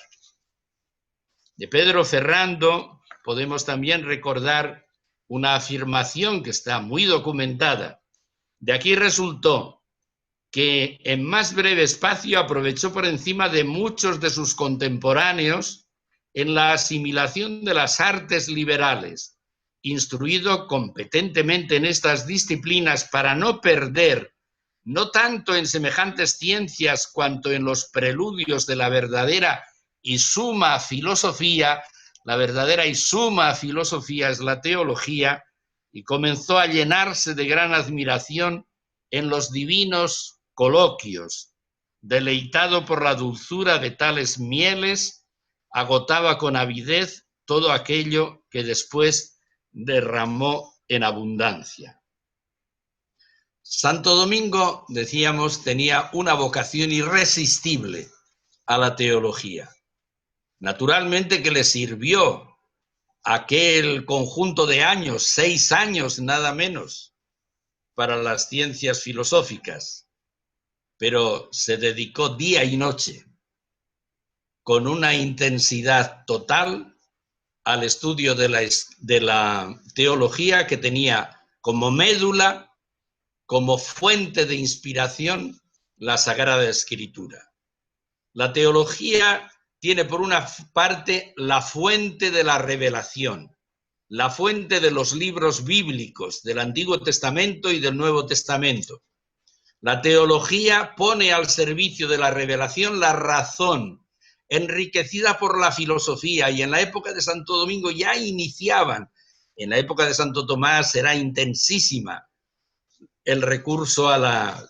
De Pedro Ferrando podemos también recordar una afirmación que está muy documentada. De aquí resultó que en más breve espacio aprovechó por encima de muchos de sus contemporáneos en la asimilación de las artes liberales, instruido competentemente en estas disciplinas para no perder, no tanto en semejantes ciencias cuanto en los preludios de la verdadera y suma filosofía. La verdadera y suma filosofía es la teología, y comenzó a llenarse de gran admiración en los divinos coloquios. Deleitado por la dulzura de tales mieles, agotaba con avidez todo aquello que después derramó en abundancia. Santo Domingo, decíamos, tenía una vocación irresistible a la teología. Naturalmente que le sirvió aquel conjunto de años, 6 años nada menos, para las ciencias filosóficas, pero se dedicó día y noche con una intensidad total al estudio de la teología, que tenía como médula, como fuente de inspiración, la Sagrada Escritura. La teología tiene por una parte la fuente de la revelación, la fuente de los libros bíblicos del Antiguo Testamento y del Nuevo Testamento. La teología pone al servicio de la revelación la razón, enriquecida por la filosofía, y en la época de Santo Domingo ya iniciaban. En la época de Santo Tomás era intensísimo el recurso a la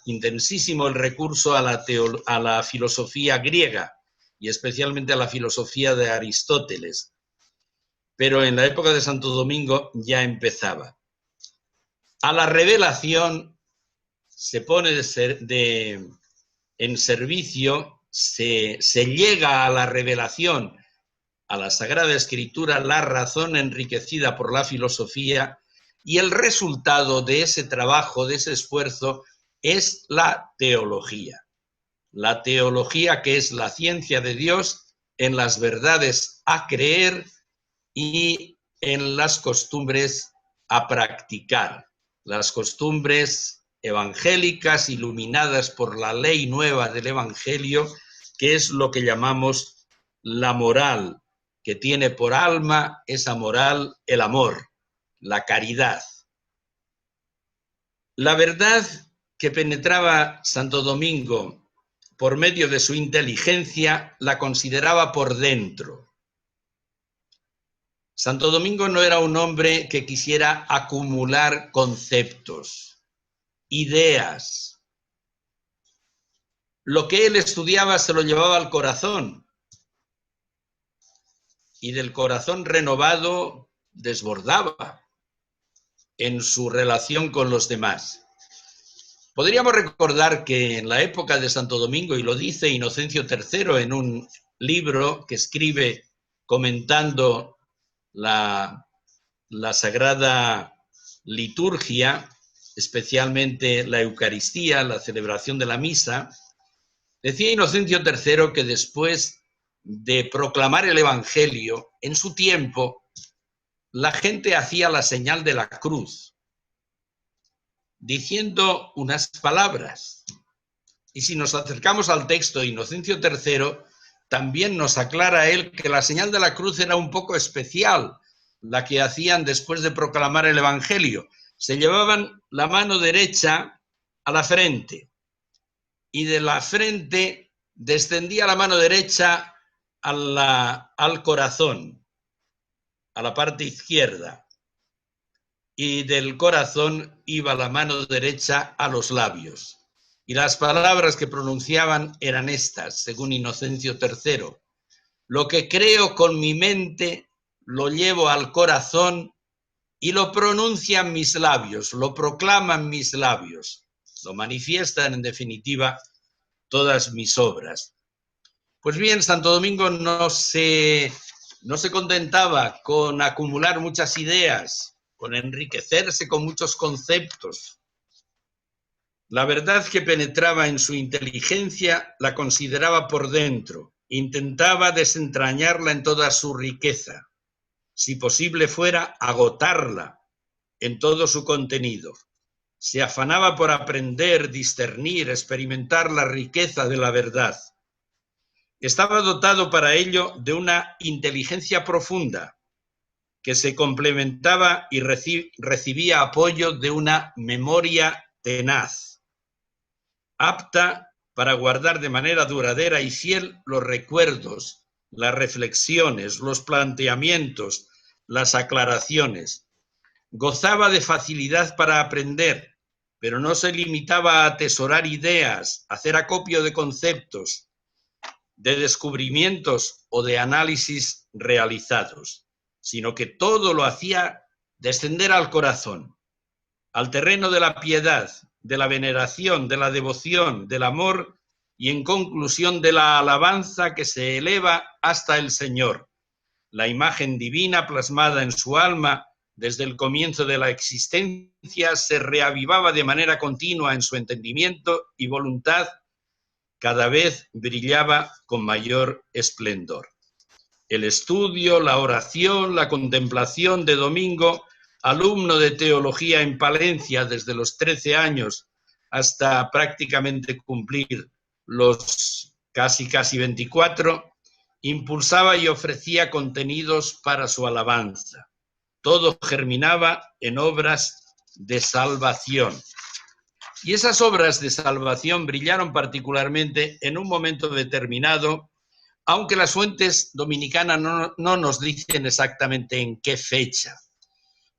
filosofía griega, y especialmente a la filosofía de Aristóteles. Pero en la época de Santo Domingo ya empezaba. A la revelación se pone en servicio, se llega a la revelación, a la Sagrada Escritura, la razón enriquecida por la filosofía, y el resultado de ese trabajo, de ese esfuerzo, es la teología. La teología, que es la ciencia de Dios en las verdades a creer y en las costumbres a practicar. Las costumbres evangélicas iluminadas por la ley nueva del Evangelio, que es lo que llamamos la moral, que tiene por alma esa moral el amor, la caridad. La verdad que penetraba Santo Domingo por medio de su inteligencia la consideraba por dentro. Santo Domingo no era un hombre que quisiera acumular conceptos, ideas. Lo que él estudiaba se lo llevaba al corazón, y del corazón renovado desbordaba en su relación con los demás. Podríamos recordar que en la época de Santo Domingo, y lo dice Inocencio III en un libro que escribe comentando la Sagrada Liturgia, especialmente la Eucaristía, la celebración de la misa, decía Inocencio III que después de proclamar el Evangelio, en su tiempo, la gente hacía la señal de la cruz, diciendo unas palabras. Y si nos acercamos al texto de Inocencio III, también nos aclara él que la señal de la cruz era un poco especial, la que hacían después de proclamar el Evangelio. Se llevaban la mano derecha a la frente y de la frente descendía la mano derecha al corazón, a la parte izquierda, y del corazón iba la mano derecha a los labios. Y las palabras que pronunciaban eran estas, según Inocencio III. Lo que creo con mi mente lo llevo al corazón y lo pronuncian mis labios, lo proclaman mis labios, lo manifiestan en definitiva todas mis obras. Pues bien, Santo Domingo no se contentaba con acumular muchas ideas, con enriquecerse con muchos conceptos. La verdad que penetraba en su inteligencia la consideraba por dentro, intentaba desentrañarla en toda su riqueza, si posible fuera agotarla en todo su contenido. Se afanaba por aprender, discernir, experimentar la riqueza de la verdad. Estaba dotado para ello de una inteligencia profunda que se complementaba y recibía apoyo de una memoria tenaz, apta para guardar de manera duradera y fiel los recuerdos, las reflexiones, los planteamientos, las aclaraciones. Gozaba de facilidad para aprender, pero no se limitaba a atesorar ideas, a hacer acopio de conceptos, de descubrimientos o de análisis realizados, sino que todo lo hacía descender al corazón, al terreno de la piedad, de la veneración, de la devoción, del amor y, en conclusión, de la alabanza que se eleva hasta el Señor, la imagen divina plasmada en su alma desde el comienzo de la existencia se reavivaba de manera continua en su entendimiento y voluntad, cada vez brillaba con mayor esplendor. El estudio, la oración, la contemplación de Domingo, alumno de teología en Palencia desde los 13 años hasta prácticamente cumplir los casi 24, impulsaba y ofrecía contenidos para su alabanza. Todo germinaba en obras de salvación. Y esas obras de salvación brillaron particularmente en un momento determinado, aunque las fuentes dominicanas no nos dicen exactamente en qué fecha,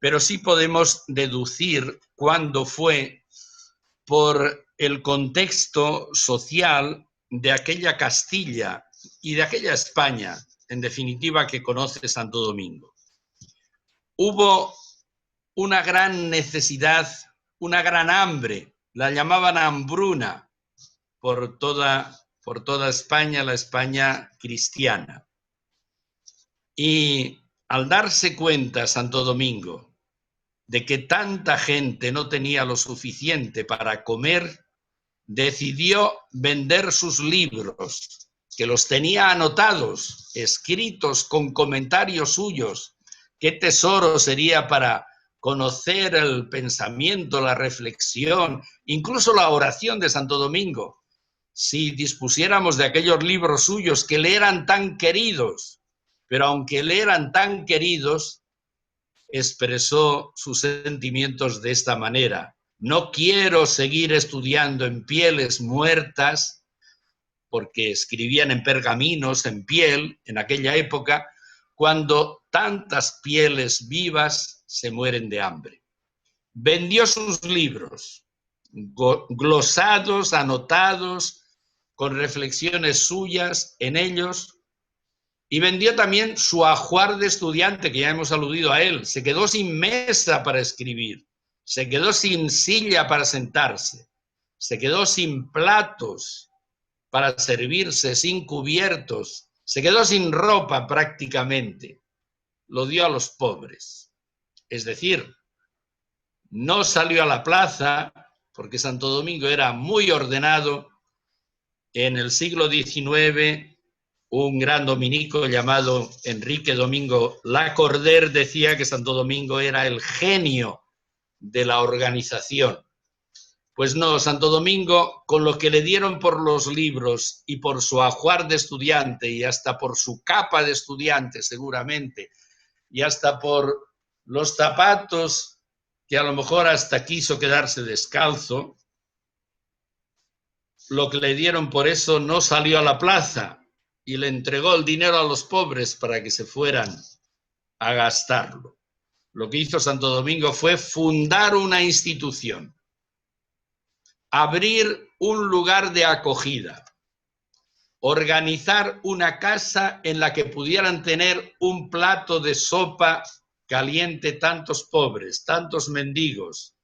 pero sí podemos deducir cuándo fue por el contexto social de aquella Castilla y de aquella España, en definitiva, que conoce Santo Domingo. Hubo una gran necesidad, una gran hambre, la llamaban hambruna por toda España, la España cristiana. Y al darse cuenta Santo Domingo de que tanta gente no tenía lo suficiente para comer, decidió vender sus libros, que los tenía anotados, escritos con comentarios suyos. Qué tesoro sería para conocer el pensamiento, la reflexión, incluso la oración de Santo Domingo, si dispusiéramos de aquellos libros suyos que le eran tan queridos. Pero aunque le eran tan queridos, expresó sus sentimientos de esta manera: no quiero seguir estudiando en pieles muertas, porque escribían en pergaminos, en piel, en aquella época, cuando tantas pieles vivas se mueren de hambre. Vendió sus libros, glosados, anotados, con reflexiones suyas en ellos, y vendió también su ajuar de estudiante, que ya hemos aludido a él. Se quedó sin mesa para escribir, se quedó sin silla para sentarse, se quedó sin platos para servirse, sin cubiertos, se quedó sin ropa prácticamente. lo dio a los pobres. Es decir, no salió a la plaza, porque Santo Domingo era muy ordenado. En el siglo XIX, un gran dominico llamado Enrique Domingo Lacordaire decía que Santo Domingo era el genio de la organización. Pues no, Santo Domingo, con lo que le dieron por los libros y por su ajuar de estudiante y hasta por su capa de estudiante seguramente, y hasta por los zapatos que a lo mejor hasta quiso quedarse descalzo, lo que le dieron por eso no salió a la plaza y le entregó el dinero a los pobres para que se fueran a gastarlo. Lo que hizo Santo Domingo fue fundar una institución, abrir un lugar de acogida, organizar una casa en la que pudieran tener un plato de sopa caliente tantos pobres, tantos mendigos,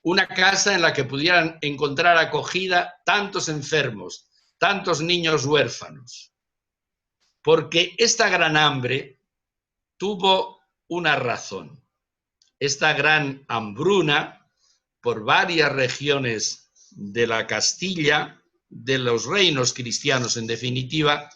una casa en la que pudieran encontrar acogida tantos enfermos, tantos niños huérfanos. Porque esta gran hambre tuvo una razón. Esta gran hambruna por varias regiones de la Castilla, de los reinos cristianos en definitiva,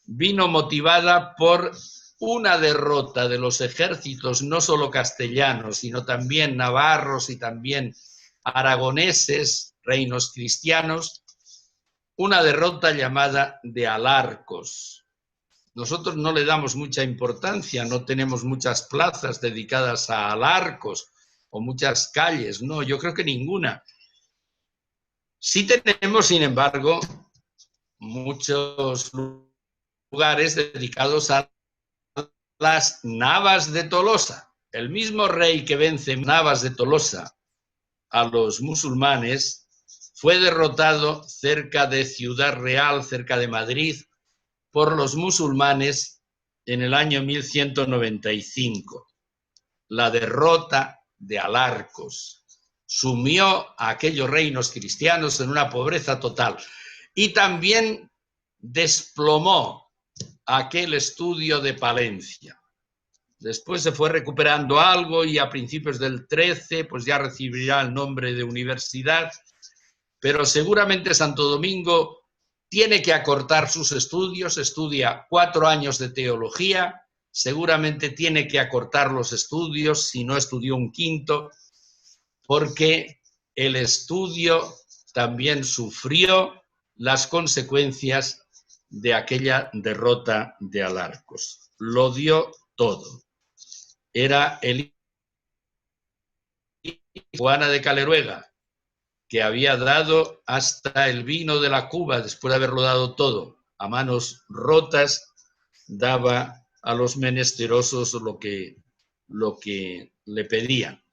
vino motivada por una derrota de los ejércitos no solo castellanos, sino también navarros y también aragoneses, reinos cristianos, una derrota llamada de Alarcos. Nosotros no le damos mucha importancia, no tenemos muchas plazas dedicadas a Alarcos o muchas calles, no, yo creo que ninguna. Sí tenemos, sin embargo, muchos lugares dedicados a las Navas de Tolosa. El mismo rey que vence en Navas de Tolosa a los musulmanes fue derrotado cerca de Ciudad Real, cerca de Madrid, por los musulmanes en el año 1195. La derrota de Alarcos sumió a aquellos reinos cristianos en una pobreza total y también desplomó aquel estudio de Palencia. Después se fue recuperando algo y a principios del 13 pues ya recibirá el nombre de universidad, pero seguramente Santo Domingo tiene que acortar sus estudios, estudia 4 años de teología, seguramente tiene que acortar los estudios, si no estudió un quinto, porque el estudio también sufrió las consecuencias de aquella derrota de Alarcos. Lo dio todo. Era el Juana de Caleruega, que había dado hasta el vino de la cuba, después de haberlo dado todo, a manos rotas, daba a los menesterosos lo que le pedían.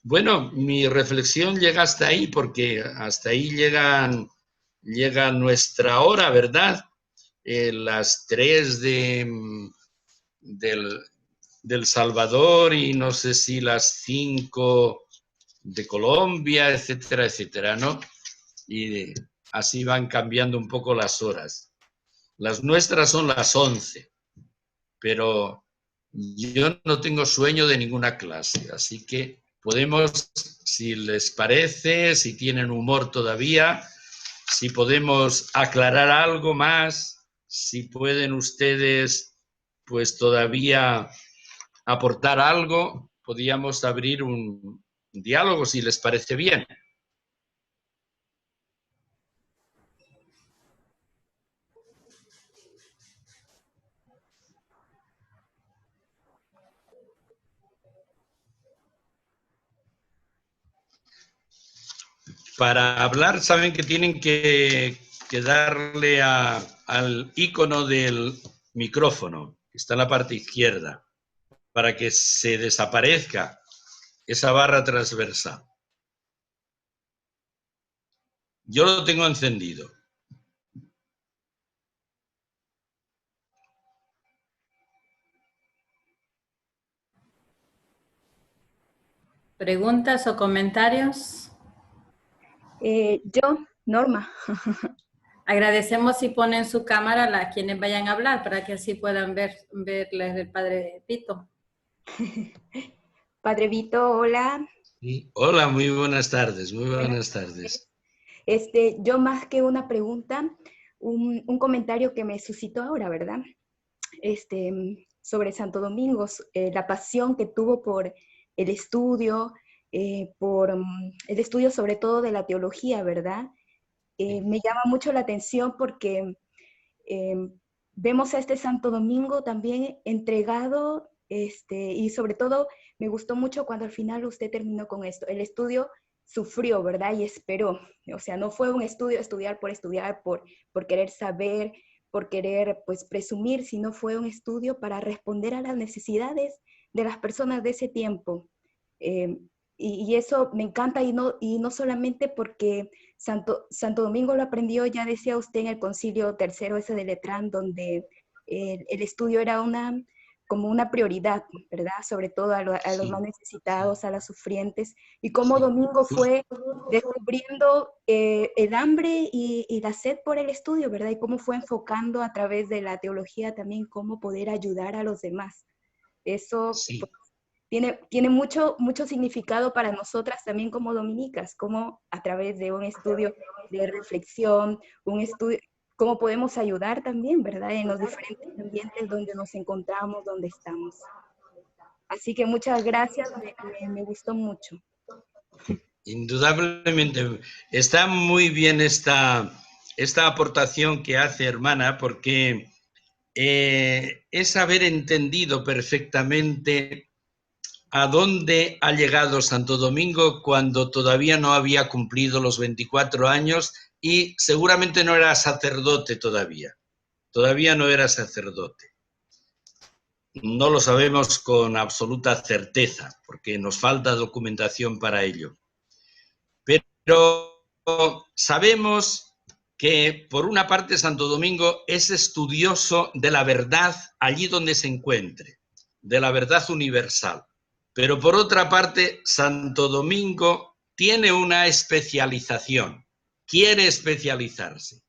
Bueno, mi reflexión llega hasta ahí, porque hasta ahí llega nuestra hora, ¿verdad? Las 3 del Salvador y no sé si las 5 de Colombia, etcétera, etcétera, ¿no? Y así van cambiando un poco las horas. Las nuestras son las 11, pero yo no tengo sueño de ninguna clase, así que podemos, si les parece, si tienen humor todavía, si podemos aclarar algo más, si pueden ustedes, pues todavía aportar algo, podríamos abrir un diálogo, si les parece bien. Para hablar, saben que tienen que darle al icono del micrófono, que está en la parte izquierda, para que se desaparezca esa barra transversal. Yo lo tengo encendido. ¿Preguntas o comentarios? Yo, Norma. Agradecemos si ponen su cámara a quienes vayan a hablar para que así puedan verles el Padre Vito. Padre Vito, hola. Sí. Hola, muy buenas tardes, muy buenas tardes. Yo más que una pregunta, un comentario que me suscitó ahora, ¿verdad? Sobre Santo Domingo, la pasión que tuvo por el estudio, por el estudio sobre todo de la teología, ¿verdad? Me llama mucho la atención porque vemos a este Santo Domingo también entregado, y sobre todo me gustó mucho cuando al final usted terminó con esto. El estudio sufrió, ¿verdad? Y esperó. O sea, no fue un estudio, estudiar, por querer saber, por querer, pues, presumir, sino fue un estudio para responder a las necesidades de las personas de ese tiempo. Eh, y eso me encanta, y no solamente porque Santo Domingo lo aprendió, ya decía usted, en el Concilio Tercero ese de Letrán, donde el estudio era como una prioridad, ¿verdad? Sobre todo a los más Sí, necesitados, a los sufrientes, y cómo sí. Domingo fue descubriendo el hambre y la sed por el estudio, ¿verdad? Y cómo fue enfocando a través de la teología también cómo poder ayudar a los demás. Eso pues, Sí. tiene mucho, mucho significado para nosotras también como dominicas, como a través de un estudio de reflexión, un estudio, cómo podemos ayudar también, ¿verdad? En los diferentes ambientes donde nos encontramos, donde estamos. Así que muchas gracias, me gustó mucho. Indudablemente está muy bien esta aportación que hace, hermana, porque es haber entendido perfectamente a dónde ha llegado Santo Domingo cuando todavía no había cumplido los 24 años y seguramente no era sacerdote todavía no era sacerdote. No lo sabemos con absoluta certeza, porque nos falta documentación para ello. Pero sabemos que, por una parte, Santo Domingo es estudioso de la verdad allí donde se encuentre, de la verdad universal. Pero, por otra parte, Santo Domingo tiene una especialización, quiere especializarse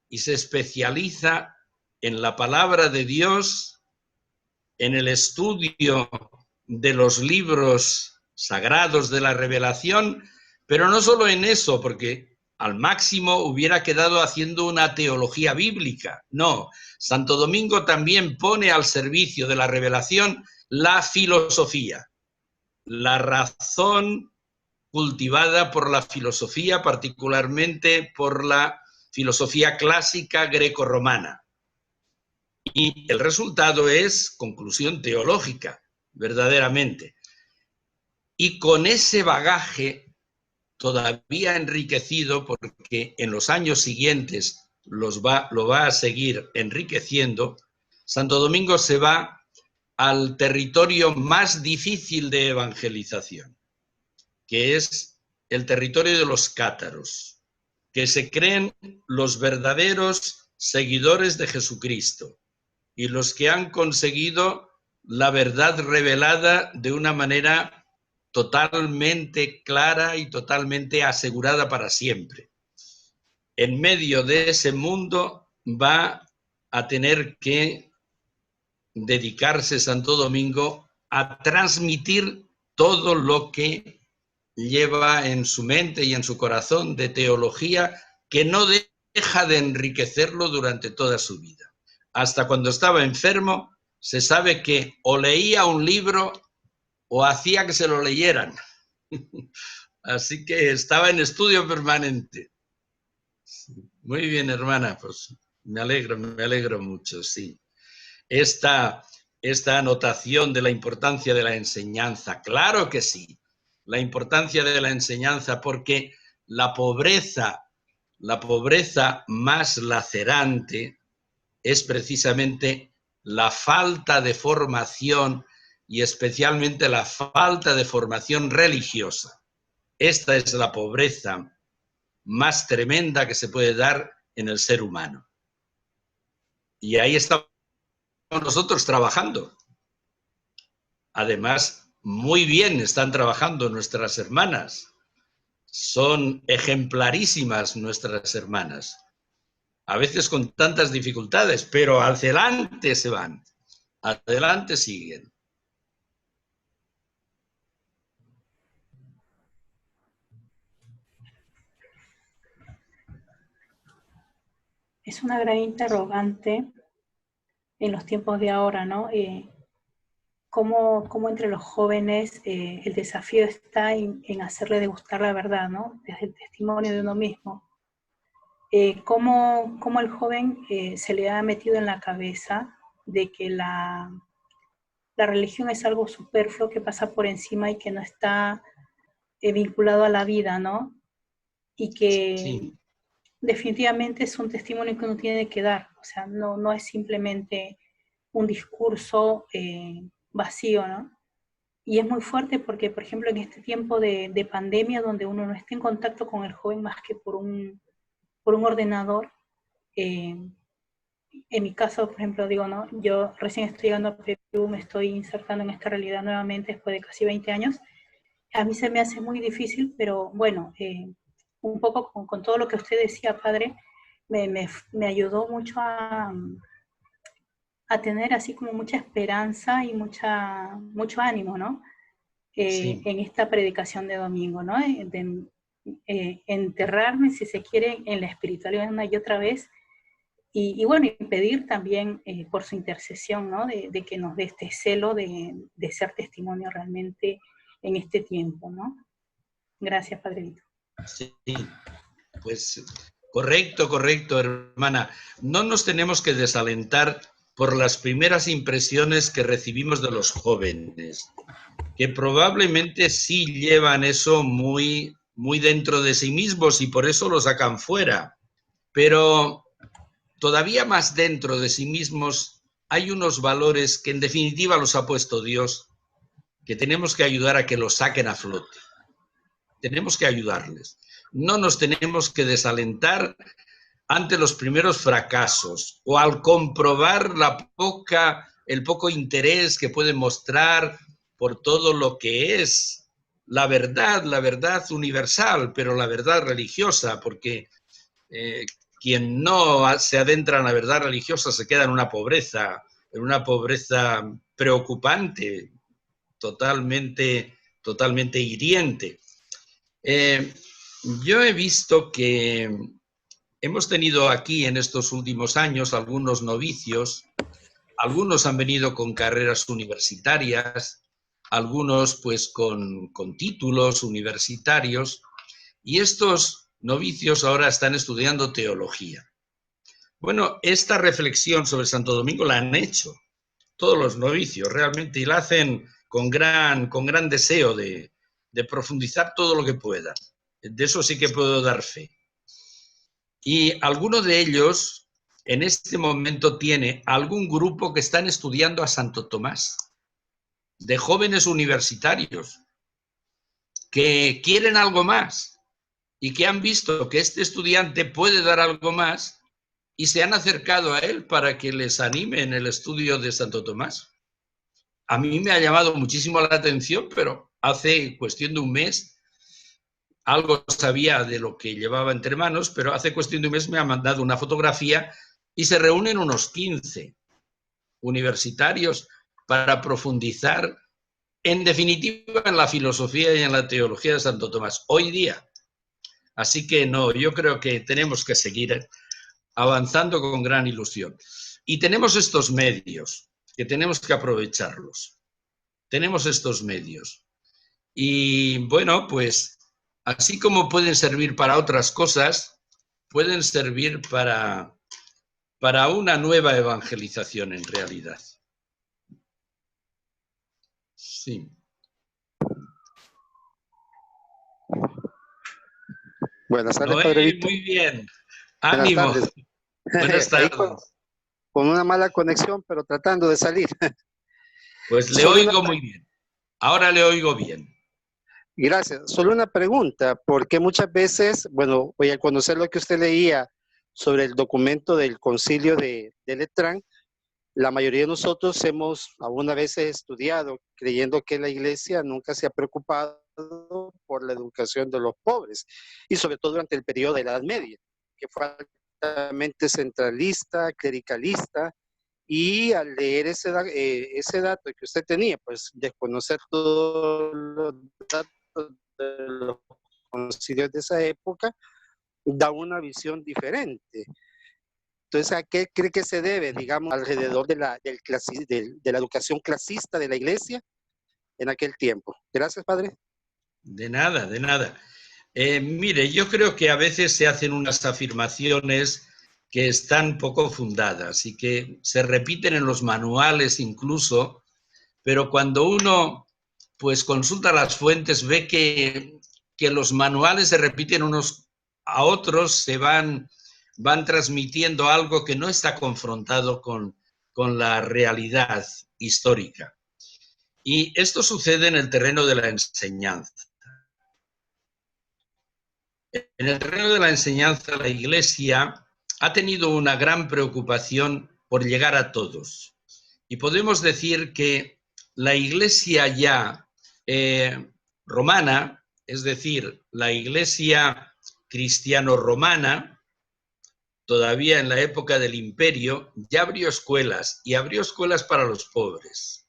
y se especializa en la palabra de Dios, en el estudio de los libros sagrados de la revelación, pero no solo en eso, porque al máximo hubiera quedado haciendo una teología bíblica. No, Santo Domingo también pone al servicio de la revelación la filosofía, la razón cultivada por la filosofía, particularmente por la filosofía clásica grecorromana. Y el resultado es conclusión teológica, verdaderamente. Y con ese bagaje todavía enriquecido, porque en los años siguientes lo va a seguir enriqueciendo, Santo Domingo se va al territorio más difícil de evangelización, que es el territorio de los cátaros, que se creen los verdaderos seguidores de Jesucristo y los que han conseguido la verdad revelada de una manera totalmente clara y totalmente asegurada para siempre. En medio de ese mundo va a tener que dedicarse Santo Domingo a transmitir todo lo que lleva en su mente y en su corazón de teología, que no deja de enriquecerlo durante toda su vida. Hasta cuando estaba enfermo, se sabe que o leía un libro o hacía que se lo leyeran. Así que estaba en estudio permanente. Muy bien, hermana, pues me alegro mucho, sí. Esta anotación de la importancia de la enseñanza, claro que sí, la importancia de la enseñanza, porque la pobreza más lacerante es precisamente la falta de formación y especialmente la falta de formación religiosa. Esta es la pobreza más tremenda que se puede dar en el ser humano. Y ahí estamos nosotros trabajando. Además, muy bien están trabajando nuestras hermanas. Son ejemplarísimas nuestras hermanas. a veces con tantas dificultades, pero hacia adelante se van, adelante siguen. Es una gran interrogante en los tiempos de ahora, ¿no? Cómo entre los jóvenes el desafío está en hacerle degustar la verdad, ¿no? Desde el testimonio de uno mismo. Cómo el joven se le ha metido en la cabeza de que la religión es algo superfluo que pasa por encima y que no está vinculado a la vida, ¿no? Y que Sí. definitivamente es un testimonio que uno tiene que dar, o sea, no es simplemente un discurso vacío, ¿no? Y es muy fuerte porque, por ejemplo, en este tiempo de pandemia, donde uno no está en contacto con el joven más que por un ordenador, en mi caso, por ejemplo, digo, ¿no? Yo recién estoy llegando a Perú, me estoy insertando en esta realidad nuevamente después de casi 20 años. A mí se me hace muy difícil, pero bueno, un poco con todo lo que usted decía, padre, me ayudó mucho a tener así como mucha esperanza y mucho ánimo, ¿no? Sí. En esta predicación de domingo, ¿no? Enterrarme, si se quiere, en la espiritualidad una y otra vez, y bueno, y pedir también por su intercesión, ¿no? De que nos dé este celo de ser testimonio realmente en este tiempo, ¿no? Gracias, Padrito. Sí, pues correcto, hermana. No nos tenemos que desalentar por las primeras impresiones que recibimos de los jóvenes, que probablemente sí llevan eso muy, muy dentro de sí mismos y por eso lo sacan fuera. Pero todavía más dentro de sí mismos hay unos valores que en definitiva los ha puesto Dios, que tenemos que ayudar a que los saquen a flote. Tenemos que ayudarles. No nos tenemos que desalentar ante los primeros fracasos o al comprobar el poco interés que pueden mostrar por todo lo que es la verdad universal, pero la verdad religiosa, porque quien no se adentra en la verdad religiosa se queda en una pobreza preocupante, totalmente hiriente. Yo he visto que hemos tenido aquí en estos últimos años algunos novicios, algunos han venido con carreras universitarias, algunos pues con títulos universitarios, y estos novicios ahora están estudiando teología. Bueno, esta reflexión sobre Santo Domingo la han hecho todos los novicios realmente y la hacen con gran deseo de profundizar todo lo que puedan. De eso sí que puedo dar fe. Y alguno de ellos en este momento tiene algún grupo que están estudiando a Santo Tomás, de jóvenes universitarios, que quieren algo más y que han visto que este estudiante puede dar algo más y se han acercado a él para que les anime en el estudio de Santo Tomás. A mí me ha llamado muchísimo la atención, pero hace cuestión de un mes algo sabía de lo que llevaba entre manos, pero hace cuestión de un mes me ha mandado una fotografía y se reúnen unos 15 universitarios para profundizar, en definitiva, en la filosofía y en la teología de Santo Tomás, hoy día. Así que no, yo creo que tenemos que seguir avanzando con gran ilusión. Y tenemos estos medios, que tenemos que aprovecharlos. Tenemos estos medios. Y bueno, pues así como pueden servir para otras cosas, pueden servir para una nueva evangelización en realidad. Sí. Buenas tardes, Noé, Padre Víctor. muy bien. Buenas Ánimo. tardes. Buenas Ahí tardes. con una mala conexión, pero tratando de salir. Pues le Solo oigo muy bien. Ahora le oigo bien. Gracias. Solo una pregunta, porque muchas veces, bueno, voy a conocer lo que usted leía sobre el documento del Concilio de Letrán, la mayoría de nosotros hemos alguna vez estudiado creyendo que la Iglesia nunca se ha preocupado por la educación de los pobres, y sobre todo durante el periodo de la Edad Media, que fue altamente centralista, clericalista, y al leer ese dato que usted tenía, pues desconocer todos los datos de los concilios de esa época, da una visión diferente. Entonces, ¿a qué cree que se debe, digamos, alrededor de la educación clasista de la iglesia en aquel tiempo? Gracias, padre. De nada, de nada. Mire, yo creo que a veces se hacen unas afirmaciones que están poco fundadas y que se repiten en los manuales incluso, pero cuando uno pues consulta las fuentes ve que los manuales se repiten unos a otros, se van transmitiendo algo que no está confrontado con la realidad histórica. Y esto sucede en el terreno de la enseñanza. En el terreno de la enseñanza, la Iglesia ha tenido una gran preocupación por llegar a todos. Y podemos decir que la Iglesia ya romana, es decir, la Iglesia cristiano-romana, todavía en la época del Imperio, ya abrió escuelas, y abrió escuelas para los pobres.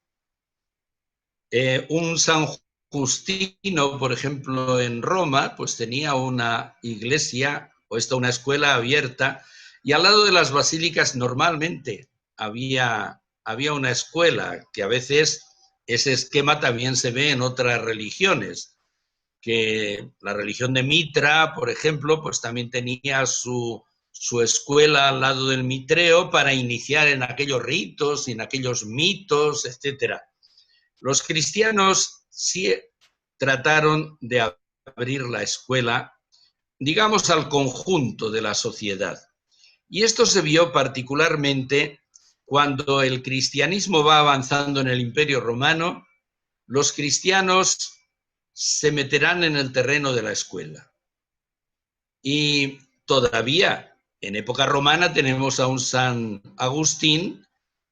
Un San Justino, por ejemplo, en Roma, pues tenía una iglesia, o una escuela abierta, y al lado de las basílicas normalmente había una escuela, que a veces ese esquema también se ve en otras religiones, que la religión de Mitra, por ejemplo, pues también tenía su escuela al lado del mitreo para iniciar en aquellos ritos y en aquellos mitos, etcétera. Los cristianos sí trataron de abrir la escuela, digamos, al conjunto de la sociedad. Y esto se vio particularmente cuando el cristianismo va avanzando en el Imperio Romano. Los cristianos se meterán en el terreno de la escuela. Y todavía, en época romana, tenemos a un San Agustín,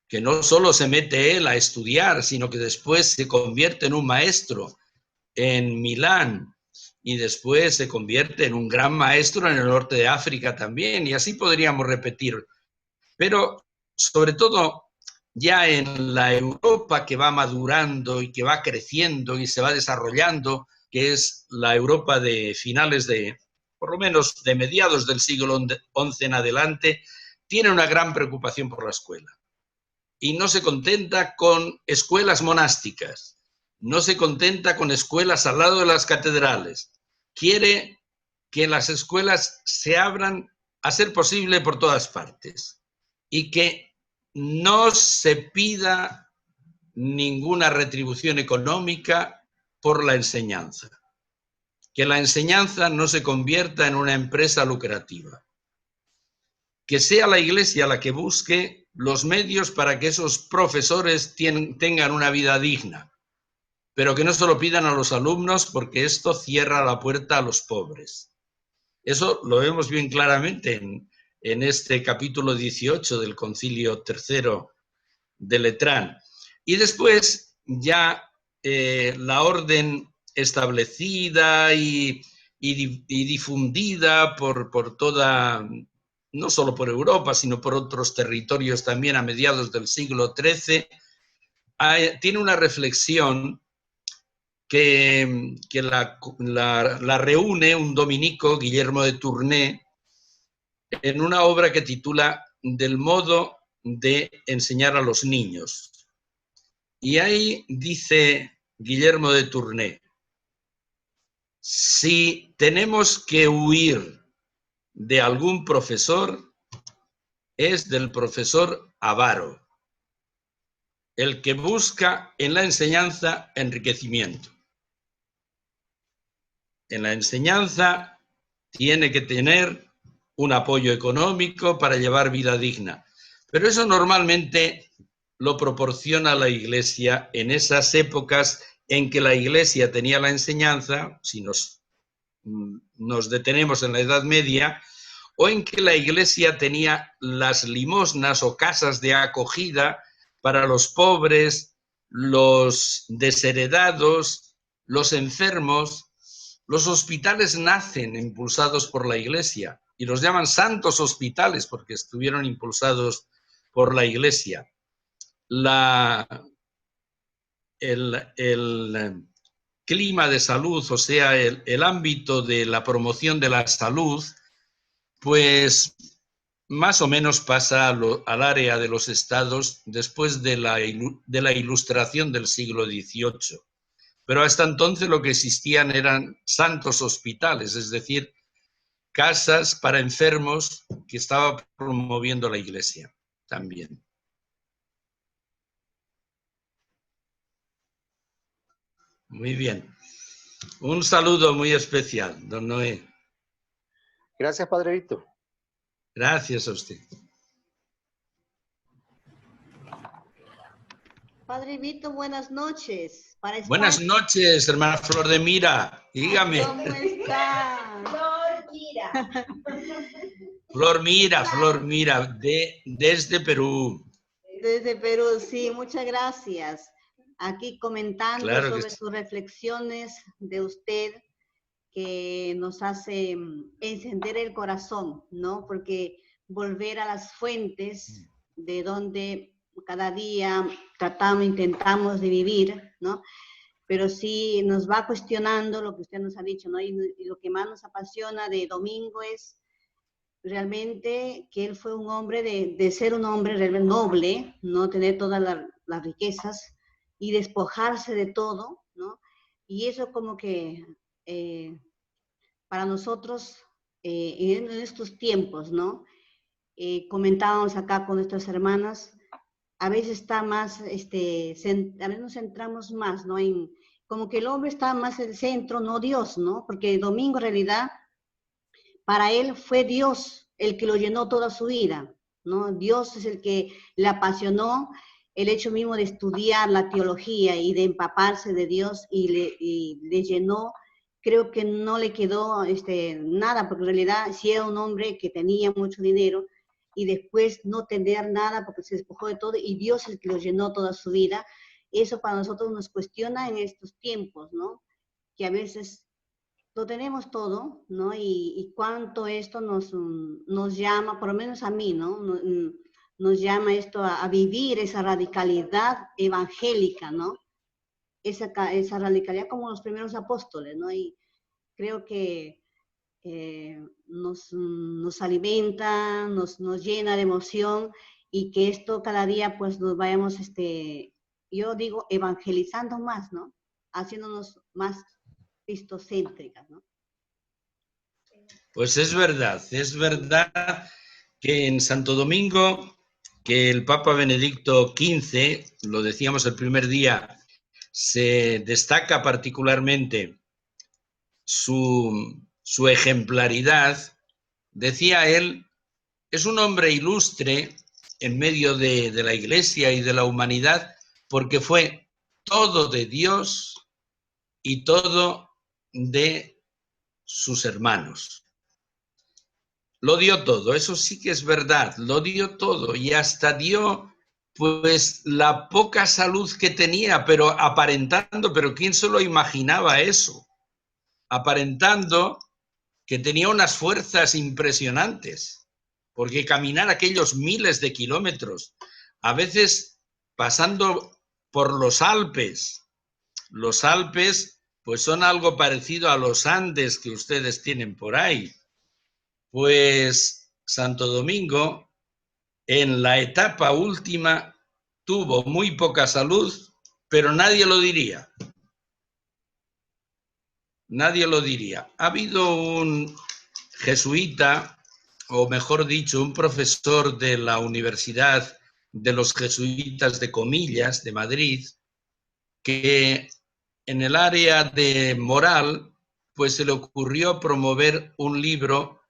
que no solo se mete él a estudiar, sino que después se convierte en un maestro en Milán y después se convierte en un gran maestro en el norte de África también, y así podríamos repetir. Pero sobre todo ya en la Europa que va madurando y que va creciendo y se va desarrollando, que es la Europa de finales por lo menos de mediados del siglo XI en adelante, tiene una gran preocupación por la escuela. Y no se contenta con escuelas monásticas, no se contenta con escuelas al lado de las catedrales. Quiere que las escuelas se abran a ser posible por todas partes y que no se pida ninguna retribución económica por la enseñanza. Que la enseñanza no se convierta en una empresa lucrativa. Que sea la Iglesia la que busque los medios para que esos profesores tengan una vida digna, pero que no se lo pidan a los alumnos, porque esto cierra la puerta a los pobres. Eso lo vemos bien claramente en este capítulo 18 del Concilio III de Letrán. Y después ya la orden establecida y difundida por toda, no solo por Europa, sino por otros territorios también a mediados del siglo XIII, tiene una reflexión que la reúne un dominico, Guillermo de Tournai, en una obra que titula Del modo de enseñar a los niños. Y ahí dice Guillermo de Tournai: si tenemos que huir de algún profesor, es del profesor avaro, el que busca en la enseñanza enriquecimiento. En la enseñanza tiene que tener un apoyo económico para llevar vida digna, pero eso normalmente lo proporciona la Iglesia en esas épocas en que la Iglesia tenía la enseñanza, si nos detenemos en la Edad Media, o en que la Iglesia tenía las limosnas o casas de acogida para los pobres, los desheredados, los enfermos. Los hospitales nacen impulsados por la Iglesia, y los llaman santos hospitales porque estuvieron impulsados por la Iglesia. El clima de salud, o sea, el ámbito de la promoción de la salud, pues más o menos pasa al área de los estados después de la Ilustración del siglo XVIII. Pero hasta entonces lo que existían eran santos hospitales, es decir, casas para enfermos que estaba promoviendo la Iglesia también. Muy bien. Un saludo muy especial, don Noé. Gracias, Padre Víctor. Gracias a usted. Padre Víctor, buenas noches. Buenas noches, hermana Flor de Mira. Dígame. ¿Cómo está? Flor Mira, desde Perú. Desde Perú, sí, muchas gracias. Aquí comentando Claro sobre sí. sus reflexiones de usted que nos hace encender el corazón, ¿no? Porque volver a las fuentes de donde cada día intentamos de vivir, ¿no? Pero sí nos va cuestionando lo que usted nos ha dicho, ¿no? Y lo que más nos apasiona de Domingo es realmente que él fue un hombre de ser un hombre realmente noble, no tener todas las riquezas y despojarse de todo, ¿no? Y eso como que para nosotros en estos tiempos, ¿no? Comentábamos acá con nuestras hermanas, a veces está más, a veces nos centramos más, ¿no? En, como que el hombre está más en el centro, no Dios, ¿no? Porque el domingo en realidad, para él fue Dios el que lo llenó toda su vida, ¿no? Dios es el que le apasionó el hecho mismo de estudiar la teología y de empaparse de Dios y le llenó. Creo que no le quedó nada, porque en realidad sí era un hombre que tenía mucho dinero, y después no tener nada porque se despojó de todo y Dios es el que lo llenó toda su vida. Eso para nosotros nos cuestiona en estos tiempos, ¿no? Que a veces lo tenemos todo, ¿no? Y cuánto esto nos llama, por lo menos a mí, ¿no? Nos llama esto a vivir esa radicalidad evangélica, ¿no? Esa radicalidad como los primeros apóstoles, ¿no? Y creo que nos alimenta, nos llena de emoción, y que esto cada día pues nos vayamos, yo digo, evangelizando más, ¿no? Haciéndonos más cristocéntricas, ¿no? Pues es verdad que en Santo Domingo, que el Papa Benedicto XV, lo decíamos el primer día, se destaca particularmente su ejemplaridad. Decía él, es un hombre ilustre en medio de la Iglesia y de la humanidad porque fue todo de Dios y todo de sus hermanos. Lo dio todo, eso sí que es verdad, lo dio todo y hasta dio pues la poca salud que tenía, pero aparentando, pero ¿quién se lo imaginaba eso? Aparentando que tenía unas fuerzas impresionantes, porque caminar aquellos miles de kilómetros, a veces pasando por los Alpes pues son algo parecido a los Andes que ustedes tienen por ahí. Pues Santo Domingo, en la etapa última, tuvo muy poca salud, pero nadie lo diría. Nadie lo diría. Ha habido un jesuita, o mejor dicho, un profesor de la Universidad de los Jesuitas de Comillas, de Madrid, que en el área de moral, pues se le ocurrió promover un libro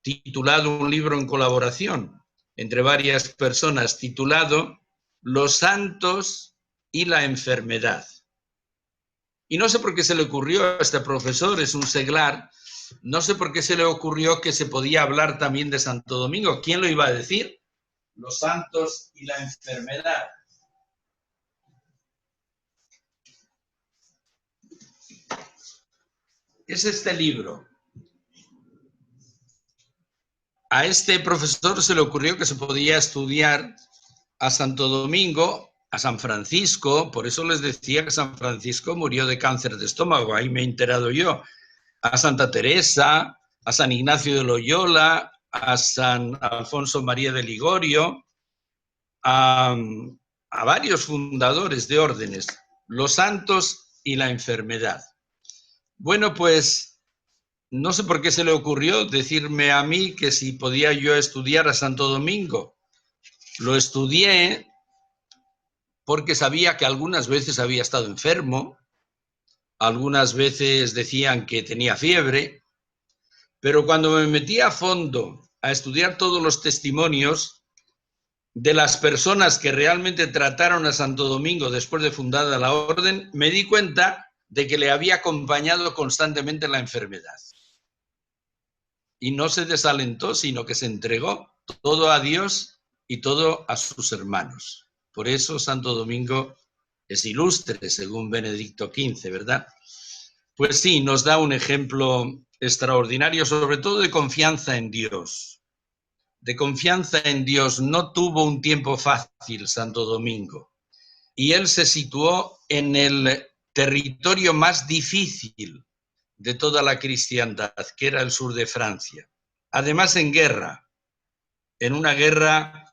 titulado, un libro en colaboración entre varias personas, titulado Los santos y la enfermedad. Y no sé por qué se le ocurrió a este profesor, es un seglar, no sé por qué se le ocurrió que se podía hablar también de Santo Domingo. ¿Quién lo iba a decir? Los santos y la enfermedad. Es este libro. a este profesor se le ocurrió que se podía estudiar a Santo Domingo, a San Francisco, por eso les decía que San Francisco murió de cáncer de estómago, ahí me he enterado yo, a Santa Teresa, a San Ignacio de Loyola, a San Alfonso María de Ligorio, a varios fundadores de órdenes, los santos y la enfermedad. Bueno, pues no sé por qué se le ocurrió decirme a mí que si podía yo estudiar a Santo Domingo. Lo estudié porque sabía que algunas veces había estado enfermo, algunas veces decían que tenía fiebre, pero cuando me metí a fondo a estudiar todos los testimonios de las personas que realmente trataron a Santo Domingo después de fundada la orden, me di cuenta de que le había acompañado constantemente la enfermedad. Y no se desalentó, sino que se entregó todo a Dios y todo a sus hermanos. Por eso Santo Domingo es ilustre, según Benedicto XV, ¿verdad? Pues sí, nos da un ejemplo extraordinario, sobre todo de confianza en Dios. De confianza en Dios. No tuvo un tiempo fácil Santo Domingo. Y él se situó en el territorio más difícil de toda la cristiandad, que era el sur de Francia. Además en guerra, en una guerra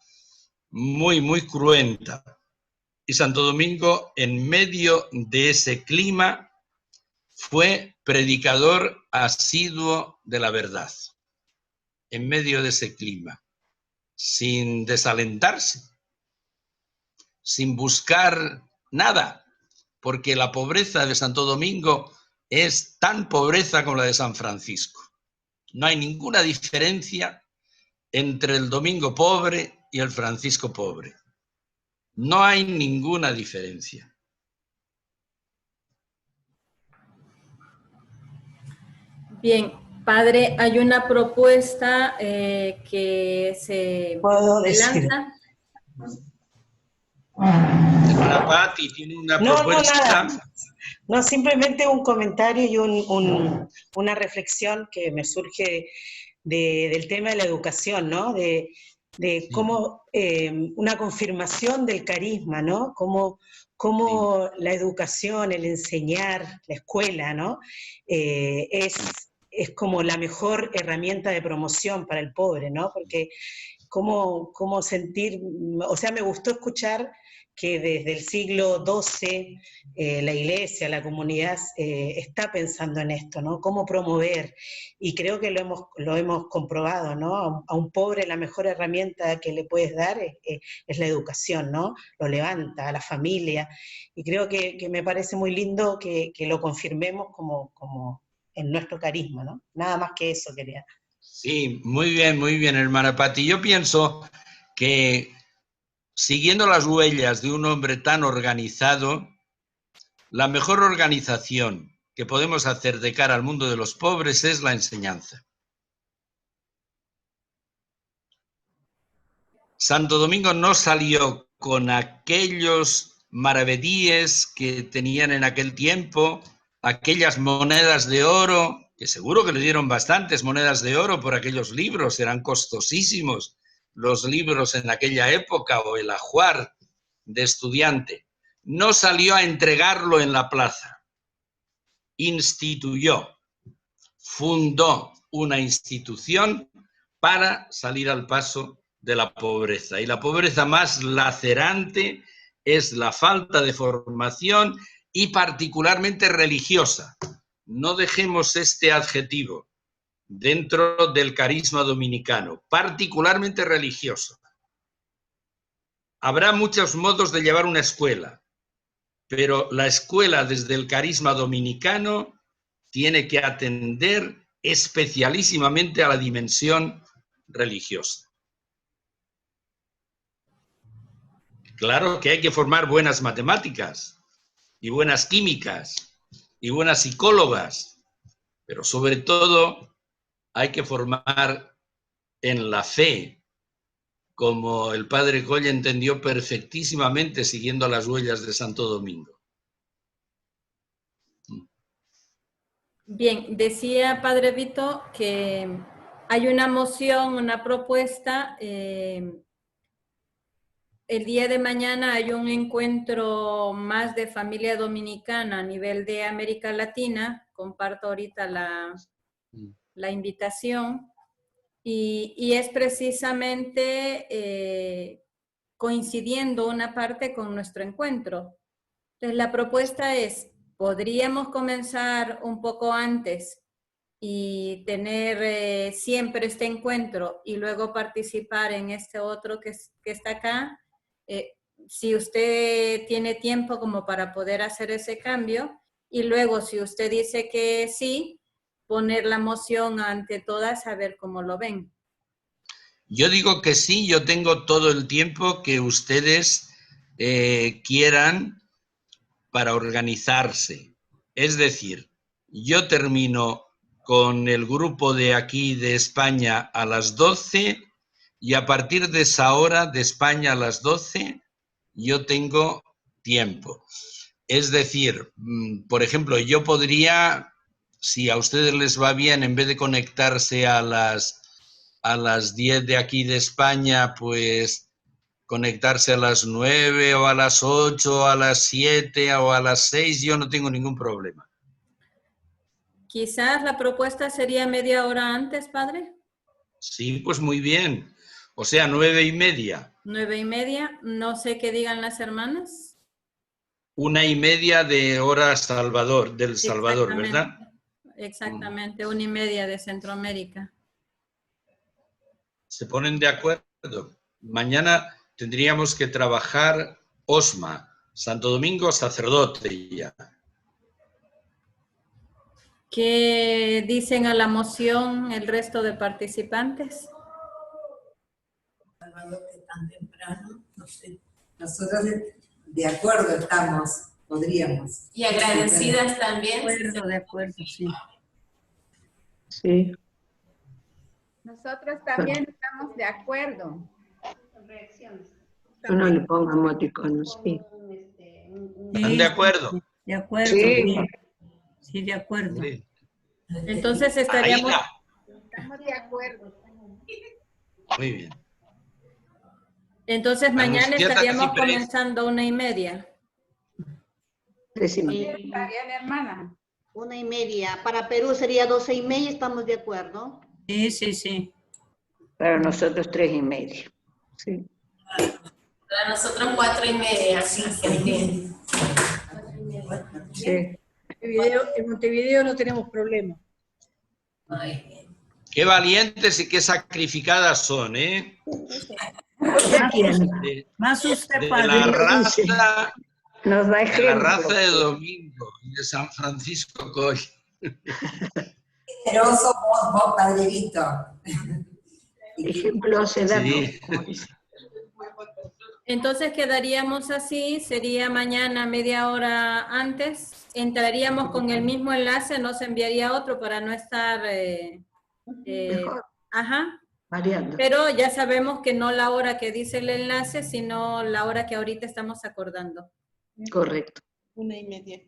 muy, muy cruenta. Y Santo Domingo, en medio de ese clima, fue predicador asiduo de la verdad. En medio de ese clima, sin desalentarse, sin buscar nada, porque la pobreza de Santo Domingo es tan pobreza como la de San Francisco. No hay ninguna diferencia entre el Domingo pobre y el Francisco pobre. No hay ninguna diferencia. Bien, padre, hay una propuesta que se lanza. Hermana Patti tiene una propuesta. No, simplemente un comentario y una reflexión que me surge del tema de la educación, ¿no? De cómo una confirmación del carisma, ¿no? Cómo la educación, el enseñar, la escuela, ¿no? Es como la mejor herramienta de promoción para el pobre, ¿no? Porque cómo sentir, o sea, me gustó escuchar que desde el siglo XII la iglesia, la comunidad está pensando en esto, ¿no? Cómo promover, y creo que lo hemos comprobado, ¿no? A un pobre la mejor herramienta que le puedes dar es la educación, ¿no? Lo levanta a la familia, y creo que me parece muy lindo que lo confirmemos como en nuestro carisma, ¿no? Nada más que eso quería. Sí, muy bien, hermana Patti. Yo pienso que siguiendo las huellas de un hombre tan organizado, la mejor organización que podemos hacer de cara al mundo de los pobres es la enseñanza. Santo Domingo no salió con aquellos maravedíes que tenían en aquel tiempo, aquellas monedas de oro, que seguro que le dieron bastantes monedas de oro por aquellos libros, eran costosísimos los libros en aquella época, o el ajuar de estudiante. No salió a entregarlo en la plaza, instituyó, fundó una institución para salir al paso de la pobreza. Y la pobreza más lacerante es la falta de formación y particularmente religiosa. No dejemos este adjetivo dentro del carisma dominicano, particularmente religioso. Habrá muchos modos de llevar una escuela, pero la escuela desde el carisma dominicano tiene que atender especialísimamente a la dimensión religiosa. Claro que hay que formar buenas matemáticas y buenas químicas y buenas psicólogas, pero sobre todo hay que formar en la fe, como el padre Coll entendió perfectísimamente siguiendo las huellas de Santo Domingo. Bien, decía padre Vito que hay una moción, una propuesta. El día de mañana hay un encuentro más de familia dominicana a nivel de América Latina. Comparto ahorita la invitación. Y es precisamente coincidiendo una parte con nuestro encuentro. Entonces, la propuesta es, podríamos comenzar un poco antes y tener siempre este encuentro y luego participar en este otro que está acá. Si usted tiene tiempo como para poder hacer ese cambio, y luego si usted dice que sí, poner la moción ante todas a ver cómo lo ven. Yo digo que sí, yo tengo todo el tiempo que ustedes quieran para organizarse. Es decir, yo termino con el grupo de aquí de España a las 12 y a partir de esa hora de España a las 12 yo tengo tiempo. Es decir, por ejemplo, yo podría, si a ustedes les va bien, en vez de conectarse a las 10 de aquí de España, pues conectarse a las 9 o a las 8, a las 7 o a las 6, yo no tengo ningún problema. Quizás la propuesta sería media hora antes, padre. Sí, pues muy bien. O sea, 9:30. 9:30, no sé qué digan las hermanas. 1:30 de hora Salvador, del Salvador, ¿verdad? Exactamente, 1:30 de Centroamérica. Se ponen de acuerdo. Mañana tendríamos que trabajar Osma, Santo Domingo, sacerdote ya. ¿Qué dicen a la moción el resto de participantes? Salvador, que tan temprano, no sé. Nosotros de acuerdo estamos, podríamos. Y agradecidas también. De acuerdo, sí. Sí. Nosotros también estamos de acuerdo. No le ponga emoticonos, sí. ¿Están de acuerdo? De acuerdo. Sí. Sí, de acuerdo. Sí. Entonces estaríamos... Estamos de acuerdo. Muy bien. Entonces mañana Anunciata estaríamos siempre es- comenzando 1:30. Decime. Está bien, hermana. 1:30. Para Perú sería 12:30, ¿estamos de acuerdo? Sí, sí, sí. Para nosotros 3:30. Sí. Para nosotros 4:30, así que bien. Sí. En Montevideo no tenemos problema. Ay, bien. Qué valientes y qué sacrificadas son, ¿eh? Más usted, De padre. la raza, Nos da de la ejemplo. raza de Domingo y de San Francisco Coy. Pero somos vos, padrito. Ejemplo se da. Sí. Como dice. Entonces quedaríamos así, sería mañana media hora antes, entraríamos con el mismo enlace, no se enviaría otro para no estar... Mejor, ajá, variando. pero ya sabemos que no la hora que dice el enlace, sino la hora que ahorita estamos acordando. Correcto. 1:30.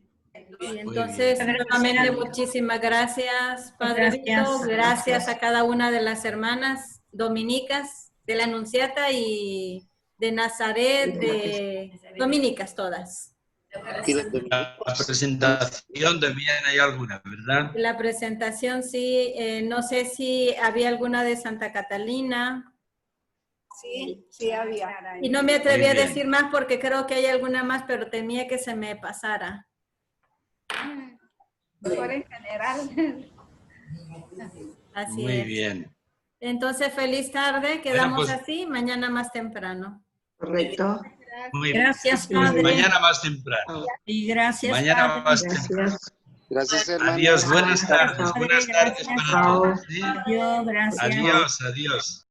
Y entonces, bien. nuevamente, muchísimas gracias, Padre Vito. Gracias a cada una de las hermanas dominicas de la Anunciata y de Nazaret, de dominicas todas. Y la- La presentación también hay alguna, ¿verdad? La presentación, sí, no sé si había alguna de Santa Catalina. Sí, sí había. Y no me atreví Muy a bien. decir más porque creo que hay alguna más, pero temía que se me pasara. Mejor en general. Así Muy es. bien. Entonces, feliz tarde. Quedamos pues- así, mañana más temprano. Correcto. Muy bien. Gracias, Sí. padre. Mañana más temprano. Y gracias, Mañana padre. más temprano. Gracias. Gracias, hermana. Adiós, buenas tardes. Padre, Buenas tardes gracias. para todos. ¿sí? Adiós, gracias. Adiós, adiós.